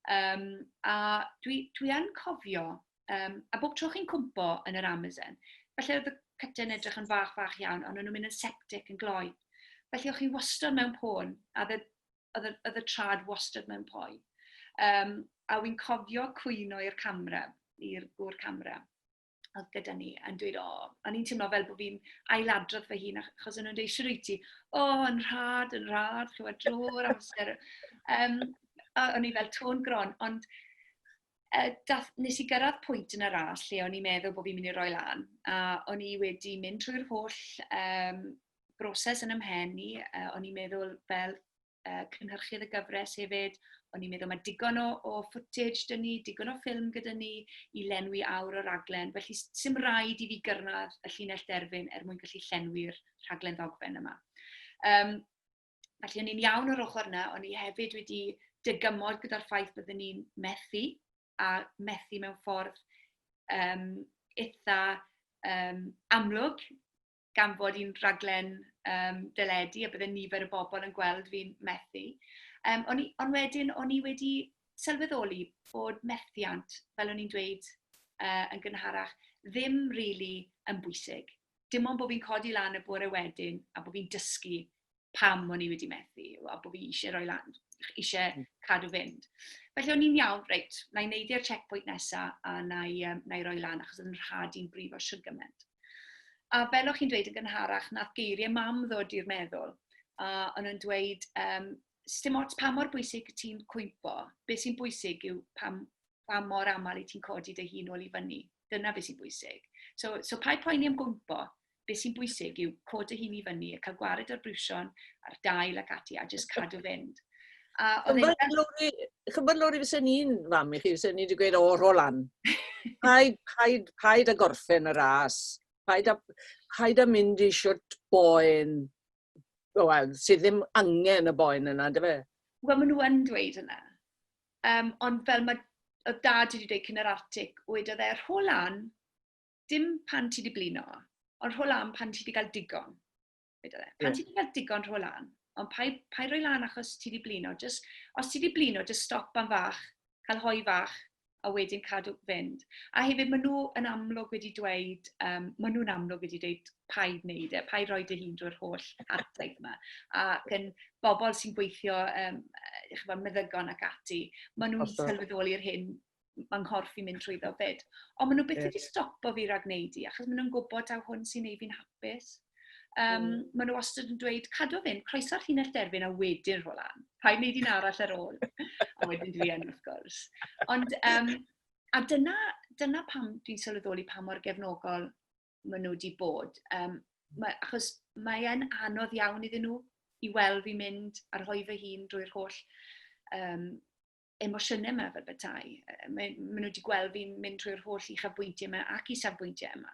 A dwi yn cofio, a bob tro chi'n cwmpo yn yr Amazon, felly oedd y cytyn edrych yn fach iawn, ond o'n nhw'n mynd yn septic yn gloi. Felly o'ch chi wastad mewn pôn, a oedd y trad wastad mewn poi. A wy'n cofio cwyno i'r gŵr camera, oedd gyda ni, yn dweud, o'n i'n teimlo fel bod fi'n ailadrodd fy hun, achos o'n nhw'n dweud, siwr wyt ti, yn rhad, clywed drwy'r amser. O'n i fel tôn gron, ond nes i gyrraedd pwynt yn y ras lle o'n i'n meddwl bod fi'n mynd i roi lan, a o'n i wedi mynd trwy'r holl broses yn ymhen ni, o'n i'n meddwl fel cynhyrchydd y gyfres hefyd, o'n i'n meddwl mae digon o footage dyn ni, digon o ffilm gyda ni i lenwi awr o raglen, felly sim rhaid i fi gyrraedd y llinell derfyn mwyn gallu llenwi'r rhaglen ddogfen yma. Felly o'n i'n iawn o'r ochr yna, o'n i hefyd wedi dygymod gyda'r ffaith byddwn ni'n methu, a methu mewn ffordd eitha amlwg, gan fod i'n raglen dyledu a bydde nifer y bobl yn gweld fi'n methu. Ond wedyn, o'n i wedi sylweddoli bod methiant, fel o'n i'n dweud yn gynharach, ddim rili yn bwysig. Dim ond bod fi'n codi lan y bore wedyn a bod fi'n dysgu pam o'n i wedi methu, a bod fi eisiau roi lan, eisiau cadw fynd. Felly o'n i'n iawn, reit, na i neud i'r checkpoint nesaf a na i roi lan, achos yn rhadi'n brifo siwgyment. A fel o'ch chi'n dweud yn gynharach, nath geiriau mam ddod i'r meddwl, a o'n nhw'n dweud, dim ots pa mor bwysig ti'n cwympo, beth sy'n bwysig yw pa mor aml i ti'n codi dy hun ôl i fyny. Dyna beth sy'n bwysig. So paid poeni am gwympo, beth sy'n bwysig yw cod dy hun i fyny, a cael gwared o'r brwsion, a'r dail ac ati, a jyst cadw fynd. Chybod Lowri, fysa ni'n fam i chi, fysa ni wedi gweud ro lan. Paid a gorffen y ras, paid a mynd i siwt boen, sydd ddim angen y boen yna, dy fe? Wel, maen nhw yn dweud yna. Ond fel o dad wedi dweud cyn yr artig, wedodd rho lan, dim pan ti wedi blino, ond rho lan pan ti wedi cael digon. Pan ti wedi cael digon rho lan, ond paid roi lan achos ti wedi blino. Os ti wedi blino, just stop am fach, cael hoi fach, a wedyn cadw fynd. A hefyd, maen nhw yn amlwg wedi dweud, paid wneud e, paid roi dy hun drwy'r holl artaith yma. Ac yn bobl sy'n gweithio meddygon ac ati, maen nhw'n sylweddoli'r hyn, mae'n nghorff i mynd trwyddo fyd. Ond maen nhw byth wedi stopo fi rhag wneud i, achos maen nhw'n gwybod taw hwn sy'n neud fi'n hapus. Maen nhw wastad yn dweud, cadw fynd, croeso'r llinell derfyn a wedyn rho lan. Paid wneud un arall ar ôl. A wedyn dwi yn, wrth gwrs. Ond, a dyna pam dwi'n sylweddoli pa mor gefnogol maen nhw wedi bod. Achos mae'n anodd iawn iddyn nhw i weld fi mynd ar rhoi fy hun drwy'r holl emosiynau yma fel betai. Maen nhw wedi gweld fi'n mynd trwy'r holl uchafbwyntiau yma ac isafbwyntiau yma.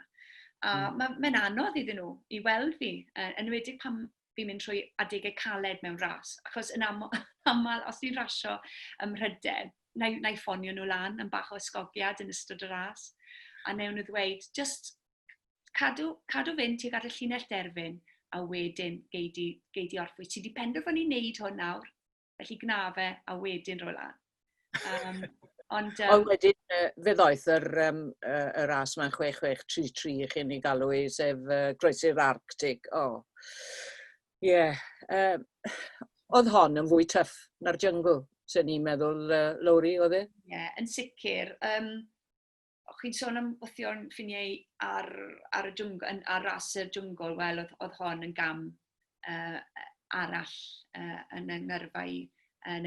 A mae'n anodd iddyn nhw i weld fi, yn enwedig pan fi'n mynd trwy adegau caled mewn ras. Achos yn aml, os dwi'n rasio ym Mhryden, na i ffonio nhw lan yn bach o ysgogiad yn ystod y ras. A newn nhw ddweud, just cadw fynd tuag at y llinell derfyn, a wedyn gei di orffwys. Ti wedi penderfynu wneud hwn nawr, felly gna fe, a wedyn roi lan. Ond wedyn, fe ddoeth y ras mae'n 6633 i chi'n ei galw i, sef Groesi'r Arctic. Oedd hon yn fwy tyff na'r jungle, sy'n ni'n meddwl, Lowri, oedd e? Ie, yn sicr. O'ch chi'n sôn am wythio'n ffiniau ar ras yr jwngl, wel, oedd hon yn gam arall yn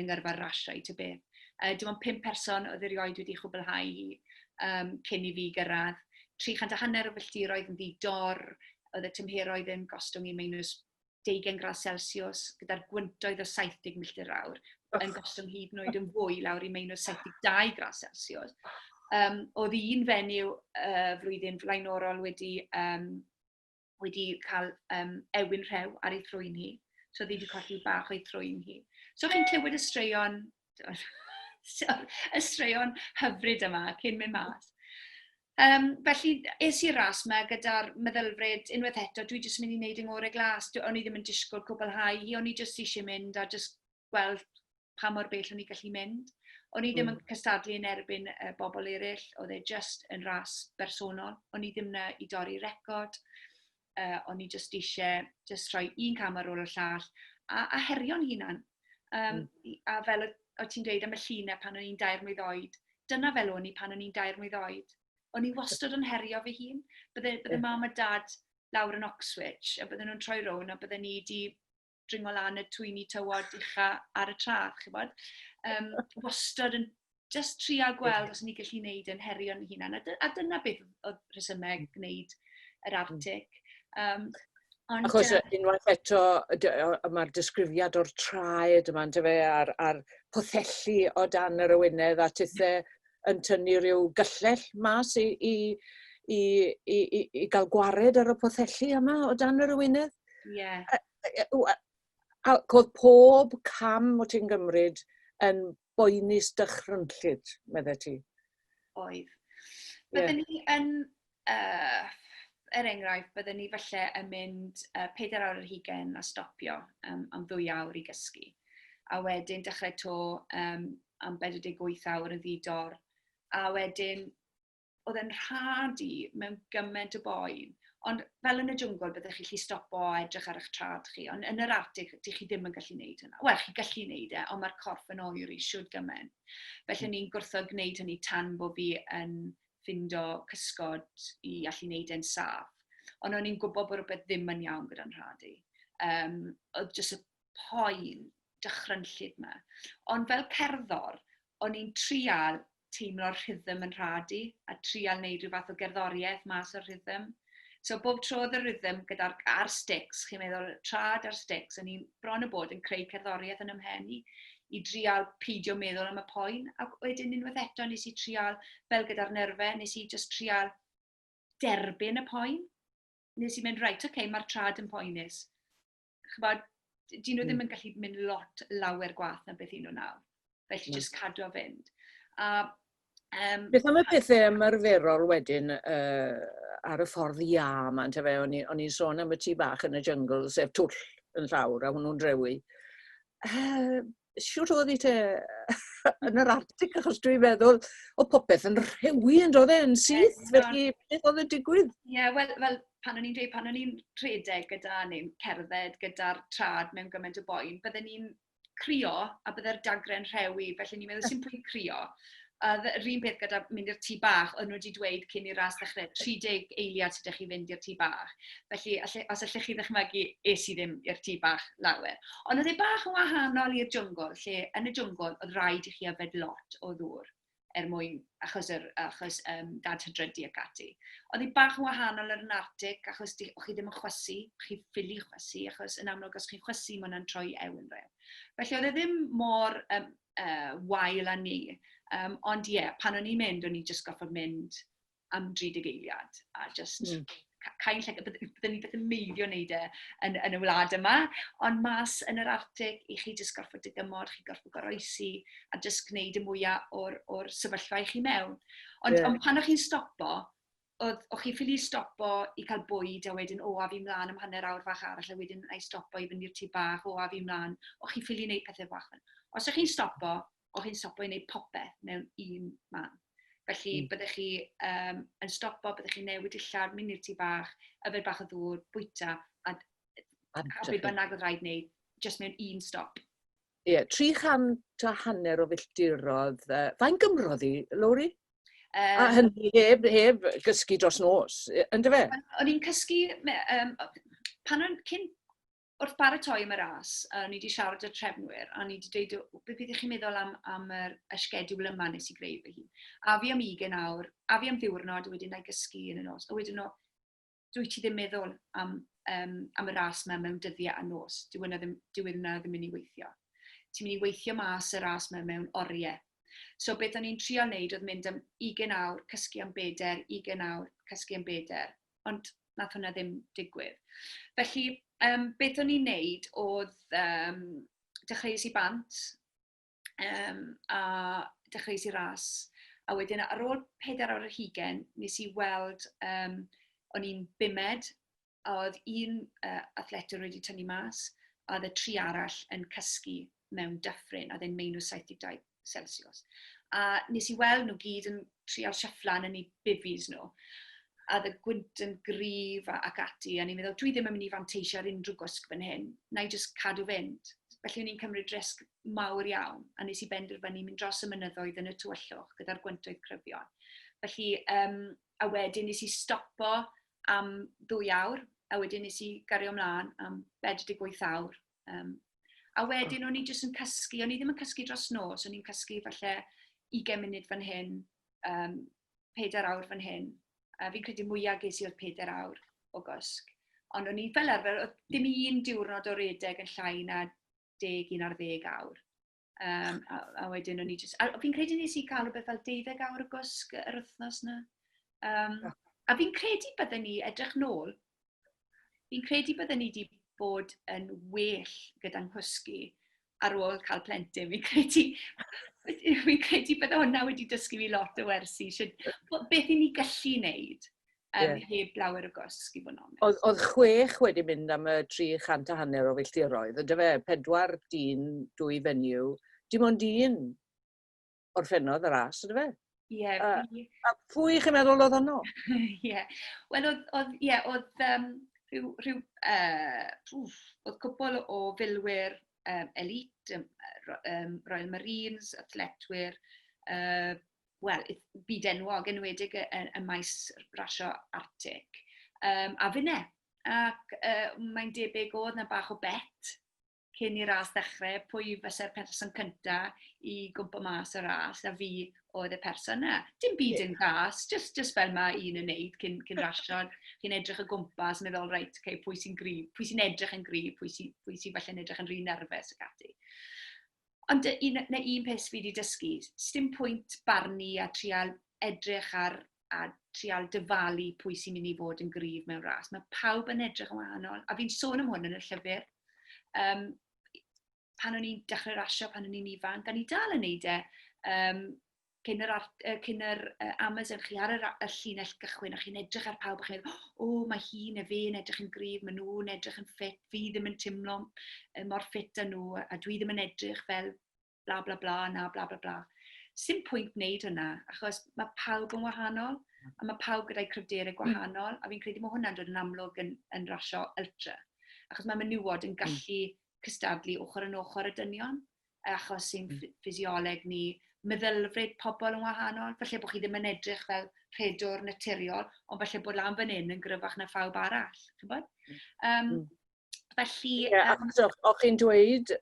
yngyrfa'r rasiau, ty beth. Dim ond 5 person oedd erioed wedi chwblhau cyn i fi gyrraedd. 350 o filltiroedd yn ddi-dor, oedd y tymheroedd yn gostwng i -20 gradd Celsius, gyda'r gwyntoedd o 70 milltir awr, yn gostwng hyd yn oed yn fwy lawr i -72 gradd Celsius. Oedd un fenyw flwyddyn flaenorol wedi cael ewyn rhew ar ei thrwyn hi, so oedd wedi colli bach o'i thrwyn hi. So chi'n clywed y straeon hyfryd yma cyn mynd mas. Felly, es i'r ras yma gyda'r meddylfryd, unwaith eto, dwi jyst mynd i wneud yng ngorau glas. O'n i ddim yn disgwyl cwblhau hi, o'n i jyst eisiau mynd a jyst gweld pa mor bell o'n i gallu mynd. O'n i ddim yn cystadlu yn erbyn bobl eraill, oedd e jyst yn ras bersonol. O'n i ddim na i dorri record, o'n i jyst eisiau rhoi un cam ar ôl y llall, a herio'n hunan. A fel o ti'n dweud am y llunau pan o'n i'n 2 mlwydd oed, dyna fel o'n i pan o'n i'n 2 mlwydd oed. O'n i wastad yn herio fy hun. Bydde mam a dad lawr yn Oxwich, a bydden nhw'n troi rown, a bydden ni wedi dringo lan y twyni tywod ucha ar y trath, chybod. Wastad yn just trial gweld os o'n i gallu gwneud yn herio'n hunan. A dyna beth oedd rhesymau gwneud yr Arctic. Achos unwaith eto, mae'r disgrifiad o'r traed yma, a'r pothellu o dan yr ywynedd a tithau yn tynnu rhyw gyllell mas i gael gwared ar y pothellu yma o dan yr ywynedd. Ie. Ac oedd pob cam o ti'n gymryd yn boenus dychrynllyd, meddai ti? Oedd. Byddwn ni yn, enghraifft, byddwn ni falle yn mynd 4 awr yr hugain a stopio am 2 awr i gysgu. A wedyn dechrau to am 48 awr yn ddidor. A wedyn, oedd e'n rhadi mewn gymaint o boen. Ond fel yn y jwngl, byddwch chi gallu stopo a edrych ar eich trad chi. Ond yn yr Arctic, ydych chi ddim yn gallu gwneud hynna. Wel, chi gallu gwneud ond mae'r corff yn oeri siwr gymaint. Felly ni'n gwrtho gwneud hynny tan bod fi yn ffindo cysgod i allu gwneud e'n saff. Ond o'n i'n gwybod bod rhywbeth ddim yn iawn gyda'n rhadu. Oedd jyst y poen dychrynllyd yma. Ond fel cerddor, o'n i'n trial teimlo'r rhythm yn rhadu a trial wneud rhyw fath o gerddoriaeth mas o'r rhythm. So bob tro oedd y rhythm ar sticks, chi'n meddwl trad ar sticks, o'n i'n bron y bod yn creu cerddoriaeth yn ymhen i drial peidio meddwl am y poen. A wedyn unwaith eto nes i trial, fel gyda'r nerfau, nes i just trial derbyn y poen. Nes i mynd, reit, mae'r trad yn poenus. Chybod, dyn nhw ddim yn gallu mynd lot lawer gwath na beth nhw nawr. Felly just cadw o fynd. Beth am y pethau ymarferol wedyn ar y ffordd iâ yma, o'n i'n sôn am y tŷ bach yn y jungle, sef twll yn llawr, a hwnnw'n drewi. Siwr oedd i te yn yr Arctic, achos dwi'n meddwl, o popeth yn rhewi yn dod e'n syth, felly beth oedd y digwydd? Ie, wel, pan o'n i'n rhedeg gyda neu cerdded gyda'r trad mewn gymaint o boen, byddwn ni'n crio a byddai'r dagren rhewi, felly ni'n meddwl sy'n pwynt crio. Yr un peth gyda mynd i'r tŷ bach, o'n nhw wedi dweud cyn i'r ras ddechrau, 30 eiliad sydd chi fynd i'r tŷ bach. Felly, os allech chi ddechmygu, es i ddim i'r tŷ bach lawer. Ond oedd e bach yn wahanol i'r jwngl, lle yn y jwngl oedd rhaid i chi yfed lot o ddŵr mwyn, achos dad hydrydu ac ati. Oedd e bach yn wahanol yn Arctic, achos o'ch chi ddim yn chwysu, chi ffili chwysu, achos yn amlwg os chi'n chwysu, mae hwnna'n troi ewn rew. Felly oedd e ddim mor wael â ni. Ond ie, pan o'n i'n mynd, o'n i'n just goffod mynd am 30 eiliad. A just cael lle, byddwn ni beth yn meiddio wneud yn y wlad yma. Ond mas yn yr Arctic, i chi just goffod dygymod, chi goffod goroesi, a just gwneud y mwyaf o'r sefyllfa i chi mewn. Ond pan o'ch chi'n stopo, o'ch chi'n ffili stopo i cael bwyd, a wedyn, a fi mlaen am hanner awr fach arall, a wedyn a i stopo i fynd i'r tŷ bach, a fi mlaen. O'ch chi'n ffili wneud pethau bach. Os o'ch chi'n stopo i wneud popeth mewn un man. Felly byddech chi yn stopo, byddech chi'n newid dillad, mynd i'r tŷ bach, yfed bach o ddŵr, bwyta, a beth bynnag oedd rhaid wneud, just mewn un stop. Ie, 350 o filltirodd. Faint gymrodd i, Lowri? A hynny heb gysgu dros nos, ynddo fe? O'n i'n cysgu, wrth baratoi am y ras, o'n i wedi siarad â'r trefnwyr, a o'n i wedi dweud, beth ydych chi'n meddwl am y sgediwl yma nes i greu fy hun. A fi am 20 awr, a fi am ddiwrnod, a wedyn na i gysgu yn y nos. A wedyn dwi ti ddim meddwl am y ras yma mewn dyddiau a nos. Dyw yna ddim yn ei weithio. Ti'n mynd i weithio mas y ras yma mewn oriau. So beth o'n i'n trio wneud oedd mynd am 20 awr, cysgu am 4, 20 awr, cysgu am 4. Ond nath hwnna ddim digwydd. Felly, beth o'n i'n neud oedd dechreuais i bant a dechreuais i ras. A wedyn ar ôl 4 awr ar hugain, nes I weld, o'n i'n bumed, a oedd un athletwr wedi tynnu mas, a oedd y 3 arall yn cysgu mewn dyffryn, a oedd e'n -72 Celsius. A nes I weld nhw gyd yn trial siafflan yn eu bifis nhw. A oedd y gwynt yn gryf ac ati, a ni'n meddwl, dwi ddim yn mynd I fanteisio ar unrhyw gwsg fan hyn, na I jyst cadw fynd. Felly o'n i'n cymryd risg mawr iawn, a nes I benderfynu mynd dros y mynyddoedd yn y tywyllwch gyda'r gwyntoedd cryfion. Felly, a wedyn nes I stopo am 2 awr, a wedyn nes I gario ymlaen am 48 awr. A wedyn o'n I jyst yn cysgu, o'n I ddim yn cysgu dros nos, o'n i'n cysgu falle 20 munud fan hyn, 4 awr fan hyn. Fi'n credu mwyaf ges I oedd 4 awr o gysg. Ond o'n I fel arfer, oedd dim un diwrnod o redeg yn llai na 10 ar 10 awr. A wedyn o'n I jyst... Fi'n credu nes I cael rhywbeth fel 12 awr o gysg yr wythnos yna. A fi'n credu bydden ni edrych nôl. Fi'n credu bydden ni wedi bod yn well gyda'n hwsgu ar ôl cael plentyn. Fi'n credu bydde hwnna wedi dysgu fi lot o wersi. Beth I ni gallu wneud heb lawer o gysg I fod yn onest. Oedd 6 wedi mynd am y 350 o filltiroedd, ydy fe, 4 dyn, 2 fenyw, dim ond un orffennodd y ras, ydy fe? Ie. A pwy chi'n meddwl oedd honno? Ie. Wel, oedd oedd cwbl o filwyr elite, Royal Marines, athletwyr, byd enwog enwedig y maes rasio Arctic. A finne. Ac mae'n debyg oedd na bach o bet cyn i'r ras ddechrau, pwy fysa'r person cyntaf I gwmpa mas y ras, a fi oedd y person yna. Dim byd yn gas, just fel mae un yn neud cyn rasio. Chi'n edrych y gwmpas, yn meddwl, reit, pwy sy'n gryf, pwy sy'n edrych yn gryf, pwy sy'n falle'n edrych yn rhy nerfus ac ati. Ond un peth fi wedi dysgu, dim pwynt barnu a trial edrych a trial dyfalu pwy sy'n mynd I fod yn gryf mewn ras. Mae pawb yn edrych yn wahanol, a fi'n sôn am hwn yn y llyfr. Pan o'n i'n dechrau rasio, pan o'n i'n ifanc, a ni dal yn neud cyn yr Amazon chi ar y llinell gychwyn, a chi'n edrych ar pawb, a chi'n meddwl, mae hi neu fe'n edrych yn gryf, mae nhw'n edrych yn ffit, fi ddim yn teimlo mor ffit â nhw, a dwi ddim yn edrych fel bla bla bla, na bla bla bla. Sim pwynt wneud hwnna, achos mae pawb yn wahanol, a mae pawb gyda'i cryfderau gwahanol, a fi'n credu mae hwnna'n dod yn amlwg yn rasio ultra. Achos mae menywod yn gallu cystadlu ochr yn ochr y dynion, achos sy'n ffisioleg ni, meddylfryd pobl yn wahanol, falle bod chi ddim yn edrych fel rhedwr naturiol, ond falle bod lan fan hyn yn gryfach na phawb arall. Felly... O'ch chi'n dweud,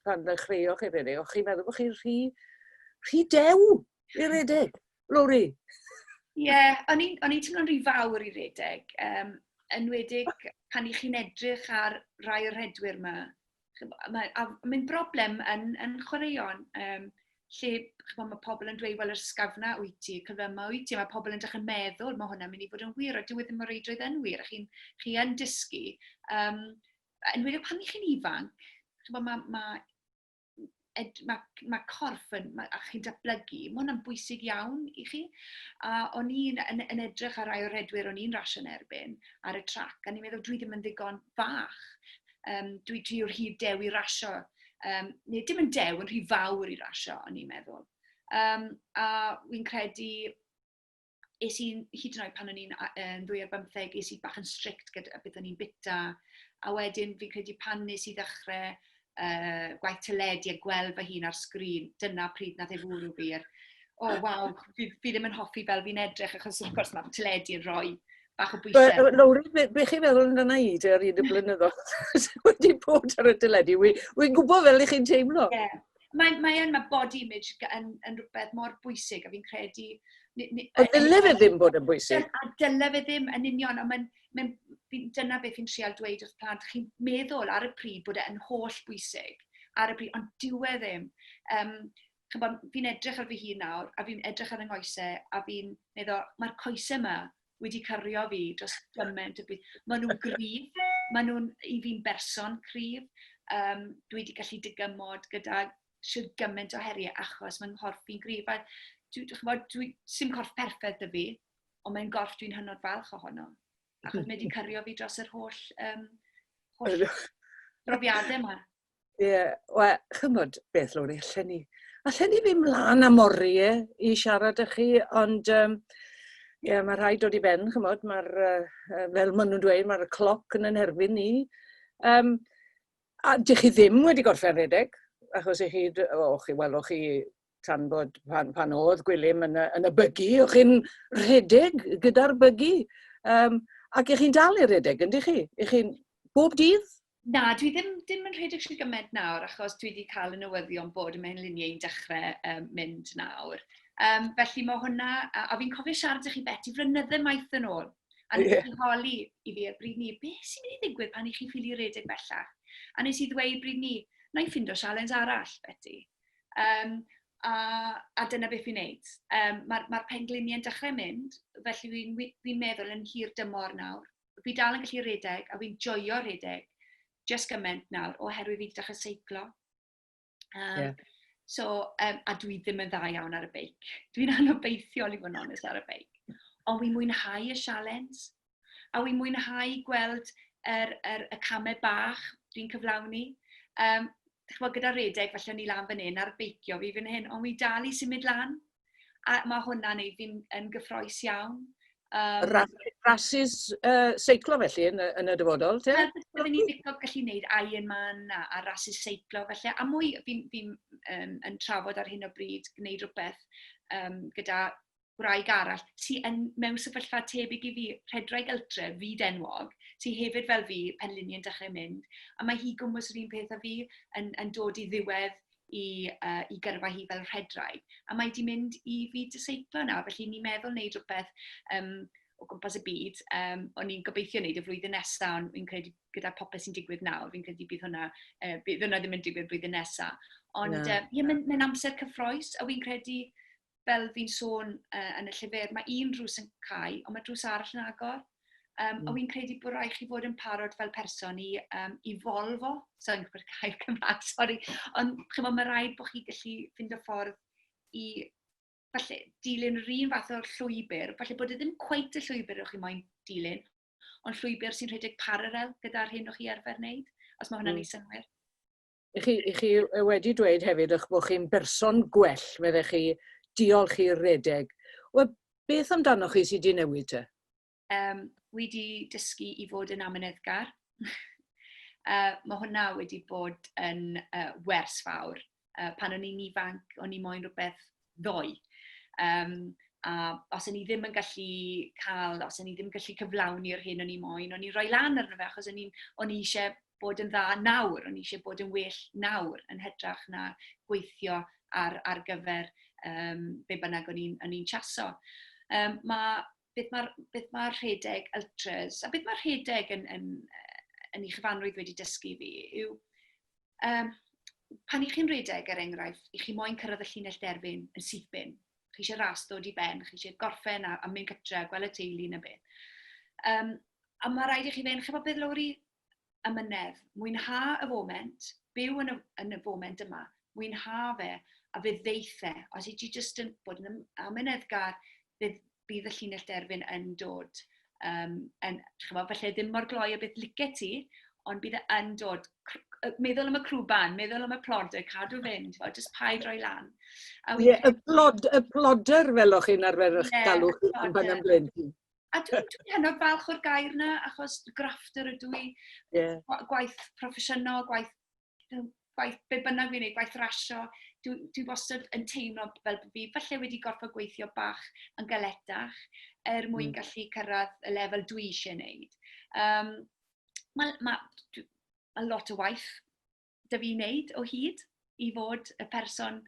pan ddechreuoch chi redeg, o'ch chi'n meddwl bod chi'n rhy dew I redeg, Lowri? Ie, o'n i'n teimlo'n rhy fawr I redeg, enwedig pan I chi'n edrych ar rai o'r rhedwyr yma. Mae'n broblem yn chwaraeon, lle mae pobl yn dweud, wel, yr sgafna wyt ti, cyflyma wyt ti, mae pobl yn dechrau meddwl, mae hwnna'n mynd I fod yn wir, a dyw e ddim o reidrwydd yn wir, a chi yn dysgu. Enwedig pan chi'n ifanc, mae corff a chi'n datblygu, mae hwnna'n bwysig iawn I chi. A o'n i'n edrych ar rai o'r redwyr o'n i'n rasio yn erbyn ar y trac, a ni'n meddwl dwi ddim yn ddigon fach. Dwi yw'r hyd dew I rasio. Neu dim yn dew, yn rhy fawr I rasio, o'n i'n meddwl. A fi'n credu, hyd yn oed pan o'n i'n 2 ar 15, es I bach yn strict gyda beth o'n i'n bita, a wedyn fi'n credu pan nes I ddechrau gwaith teledu a gweld fy hun ar sgrin, dyna pryd nath fwrw fi. Waw, fi ddim yn hoffi fel fi'n edrych, achos wrth gwrs mae teledu yn rhoi bach o bwysau. Lowri, be chi'n meddwl yn yna I ar un y blynyddoedd wedi bod ar y teledu? Wy'n gwybod fel I chi'n teimlo. Mae body image yn rhywbeth mor bwysig, a fi'n credu... O dyle fe ddim bod yn bwysig? A dyle fe ddim yn union, a dyna beth fi'n trial dweud wrth plant. Chi'n meddwl ar y pryd bod e'n holl bwysig, ar y pryd, ond dyw e ddim. Fi'n edrych ar fy hun nawr, a fi'n edrych ar yng ngoesau, a fi'n meddwl, mae'r coesau yma wedi cario fi dros gymaint o beth. Maen nhw'n gryf, maen nhw'n I fi'n berson cryf. Dwi wedi gallu digymod gyda sydd gymaint o heriau achos mae'n nghorff fi'n gryf. sim corff perffaith dy fi, ond mae'n gorff dwi'n hynod falch ohono. Achos mae wedi cyrio fi dros yr holl brofiadau yma. Ie, wel, chymod beth, Lowri, allan ni fi mlaen am oriau i siarad â chi, ond ie, mae rhaid dod i ben, chymod, fel maen nhw'n dweud, mae'r cloc yn erbyn ni. A dych chi ddim wedi gorffen redeg, achos chi welwch chi tan bod pan oedd Gwilym yn y bygu, o'ch chi'n redeg gyda'r bygu. Ac ych chi'n dal i redeg, yndych chi? Ych chi'n bob dydd? Na, dwi ddim yn rhedeg sy'n gymaint nawr, achos dwi wedi cael y newyddion bod y mewn luniau'n dechrau mynd nawr. Felly mae hwnna, a fi'n cofio siarad â chi Beti flynydde maith yn ôl, a nes i holi i fi ar bryd ni, beth sy'n mynd i ddigwydd pan i chi ffili redeg bellach? A nes i ddweud bryd ni, na i ffindo sialens arall, Beti. A dyna beth fi'n neud. Mae'r pengliniau'n dechrau mynd, felly fi'n meddwl yn hir dymor nawr. Fi dal yn gallu redeg, a fi'n joio redeg, just gymaint nawr, oherwydd fi wedi dechrau seiclo. A dwi ddim yn dda iawn ar y beic. Dwi'n anobeithiol i fod yn onest ar y beic. Ond fi'n mwynhau y sialens. A fi'n mwynhau gweld y camau bach dwi'n cyflawni. Gyda redeg, felly ni lan fan hyn ar beicio fi fan hyn, ond fi dal i symud lan. A mae hwnna'n neud fi'n gyffroes iawn. Rhasys seiclo felly yn y dyfodol, te? Byddwn ni'n ddigon gallu gwneud Ironman a rhasys seiclo felly. A mwy fi'n trafod ar hyn o bryd gwneud rhywbeth gyda gwraig arall sy'n mewn sefyllfa tebyg i fi, rhedraig ultra, fyd enwog, sy'n hefyd fel fi, penliniau'n dechrau mynd. A mae hi gwmwys yr un peth a fi yn dod i ddiwedd i gyrfa hi fel rhedraig. A mae di mynd i fyd y seiclo na, felly ni'n meddwl wneud rhywbeth o gwmpas y byd. O'n i'n gobeithio wneud y flwyddyn nesaf, ond fi'n credu gyda popeth sy'n digwydd nawr, fi'n credu bydd hwnna ddim yn digwydd blwyddyn nesaf. Ond mae'n amser cyffroes, a fi'n credu fel fi'n sôn yn y llyfr, mae un drws yn cael, ond mae drws arall yn agor. A fi'n credu bod rhaid chi fod yn parod fel person i folfo. So, yn gwybod cael Cymraeg, sori. Ond mae rhaid bod chi gallu ffind o ffordd i falle dilyn yr un fath o'r llwybr. Falle bod e ddim cweit y llwybr o'ch chi moyn dilyn, ond llwybr sy'n rhedeg paralel gyda'r hyn o'ch chi arfer wneud, os mae hwnna'n ei synwyr. I chi wedi dweud hefyd eich bod chi'n berson gwell, meddech chi, diolch i'r redeg. Wel, beth amdanoch chi sydd wedi newid te? Wedi dysgu i fod yn amyneddgar. Mae hwnna wedi bod yn wers fawr. Pan o'n i'n ifanc, o'n i moyn rhywbeth ddoe. A os o'n i ddim yn gallu os o'n i ddim yn gallu cyflawni'r hyn o'n i moyn, o'n i roi lan arno fe, achos o'n i eisiau bod yn dda nawr, o'n i eisiau bod yn well nawr, yn hytrach na gweithio ar gyfer be bynnag o'n i'n chaso. Beth mae'r rhedeg ultras, a beth mae'r rhedeg yn ei chyfanrwydd wedi dysgu fi, yw pan i chi'n rhedeg, er enghraifft, i chi moyn cyrraedd y llinell derfyn yn syth bin. Chi eisiau ras dod i ben, chi eisiau gorffen a mynd gytre, gweld y teulu yn y beth. A mae rhaid i chi fe'n chybod beth Lowri ymynedd, mwynha y foment, byw yn y foment yma, mwynha fe, a fe ddeithau. Os i ti jyst yn bod yn amyneddgar, bydd y llinell derfyn yn dod. Felly ddim mor gloi o beth licio ti, ond bydd yn dod. Meddwl am y crwban, meddwl am y plodder, cadw fynd, jyst paid roi lan. Ie, y plodder fel o'ch chi'n arfer eich galw yn pan am blentyn. A dwi'n hynod falch o'r gair yna, achos grafftr ydw i, gwaith proffesiynol, gwaith be bynnag fi'n gwneud, gwaith rasio. Dwi wastad yn teimlo fel bod fi falle wedi gorfod gweithio bach yn galetach mwyn gallu cyrraedd y lefel dwi eisiau gwneud. Mae lot o waith da fi wneud o hyd i fod y person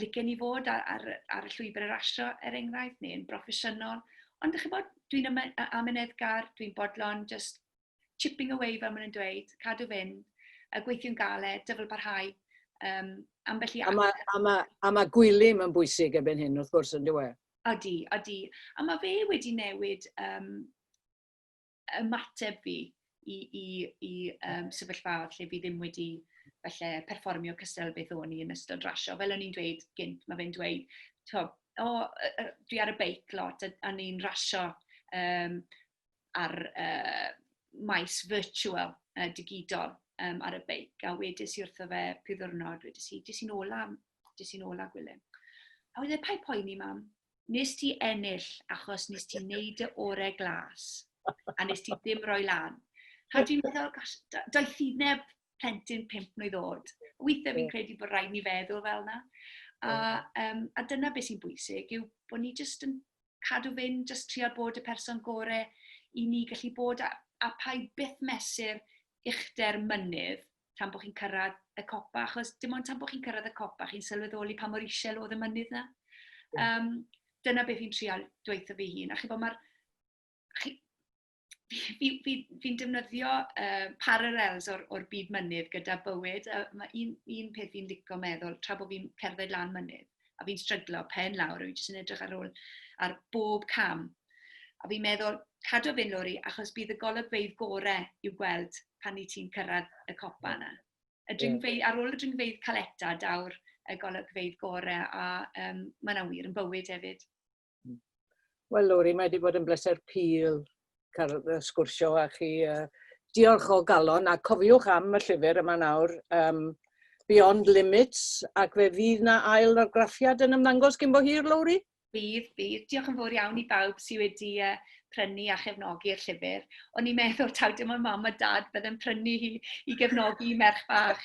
licen i fod ar y llwybr y rasio, er enghraifft, neu'n broffesiynol. Ond ydych chi'n bod, dwi'n amyneddgar, dwi'n bodlon, just chipping away fel maen nhw'n dweud, cadw fynd, gweithio'n galed, dyfel parhau. A mae gwylym yn bwysig ebyn hyn, wrth gwrs, yn dweud? Odi. A mae fe wedi newid ymateb fi i sefyllfaoedd lle fi ddim wedi perfformio cystal beth o'n i yn ystod rasio. Fel o'n i'n dweud gynt, mae fe'n dweud, dwi ar y beic lot, a ni'n rasio ar maes virtual, digidol ar y beic, a wedys i wrtho fe pyddwrnod, dis i'n ola Gwilym. A wedi pa poeni mam, nes ti ennill achos nes ti wneud y orau glas, a nes ti ddim roi lan. A dwi'n meddwl, doedd dyneb plentyn 5 mlwydd oed. Weithiau fi'n credu bod rhaid ni feddwl fel yna. A dyna beth sy'n bwysig, yw bod ni jyst yn cadw fynd, jyst trio bod y person gorau i ni gallu bod, a paid byth mesur uchder mynydd tan bod chi'n cyrraedd y copa, achos dim ond tan bod chi'n cyrraedd y copa, chi'n sylweddoli pa mor isel oedd y mynydd na. Dyna beth fi'n trial dweutho fi hun. A chi bod fi'n defnyddio parallels o'r byd mynydd gyda bywyd. Mae un peth fi'n licio meddwl, tra bod fi'n cerdded lan mynydd, a fi'n stryglo pen lawr, a fi'n jyst yn edrych ar bob cam. A fi'n meddwl, cadw fynd Lowri, achos bydd y golygfeydd gorau i'w gweld pan i ti'n cyrraedd y copa yna. Ar ôl y dringfeydd caleta dawr y golygfeydd gorau, a mae'n wir yn bywyd hefyd. Wel, Lowri, mae wedi bod yn bleser pil cael sgwrsio â chi. Diolch o galon, a cofiwch am y llyfr yma nawr, Beyond Limits, ac fe fydd na ail argraffiad yn ymddangos cyn bo hir, Lowri? Bydd. Diolch yn fawr iawn i bawb sydd wedi prynu a chefnogi'r llyfr. O'n i'n meddwl taw dim ond mam a dad bydde'n prynu hi i gefnogi merch bach.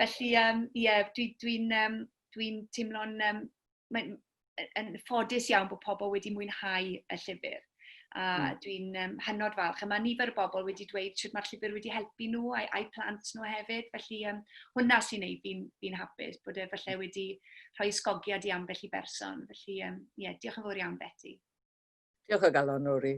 Felly, dwi'n teimlo'n yn ffodus iawn bod pobl wedi mwynhau y llyfr. A dwi'n hynod falch. Mae nifer o bobl wedi dweud sut mae'r llyfr wedi helpu nhw a'i plant nhw hefyd. Felly hwnna sy'n neud fi'n hapus bod e falle wedi rhoi ysgogiad i ambell i berson. Felly diolch yn fawr iawn, Beti. Diolch o galon, Lowri.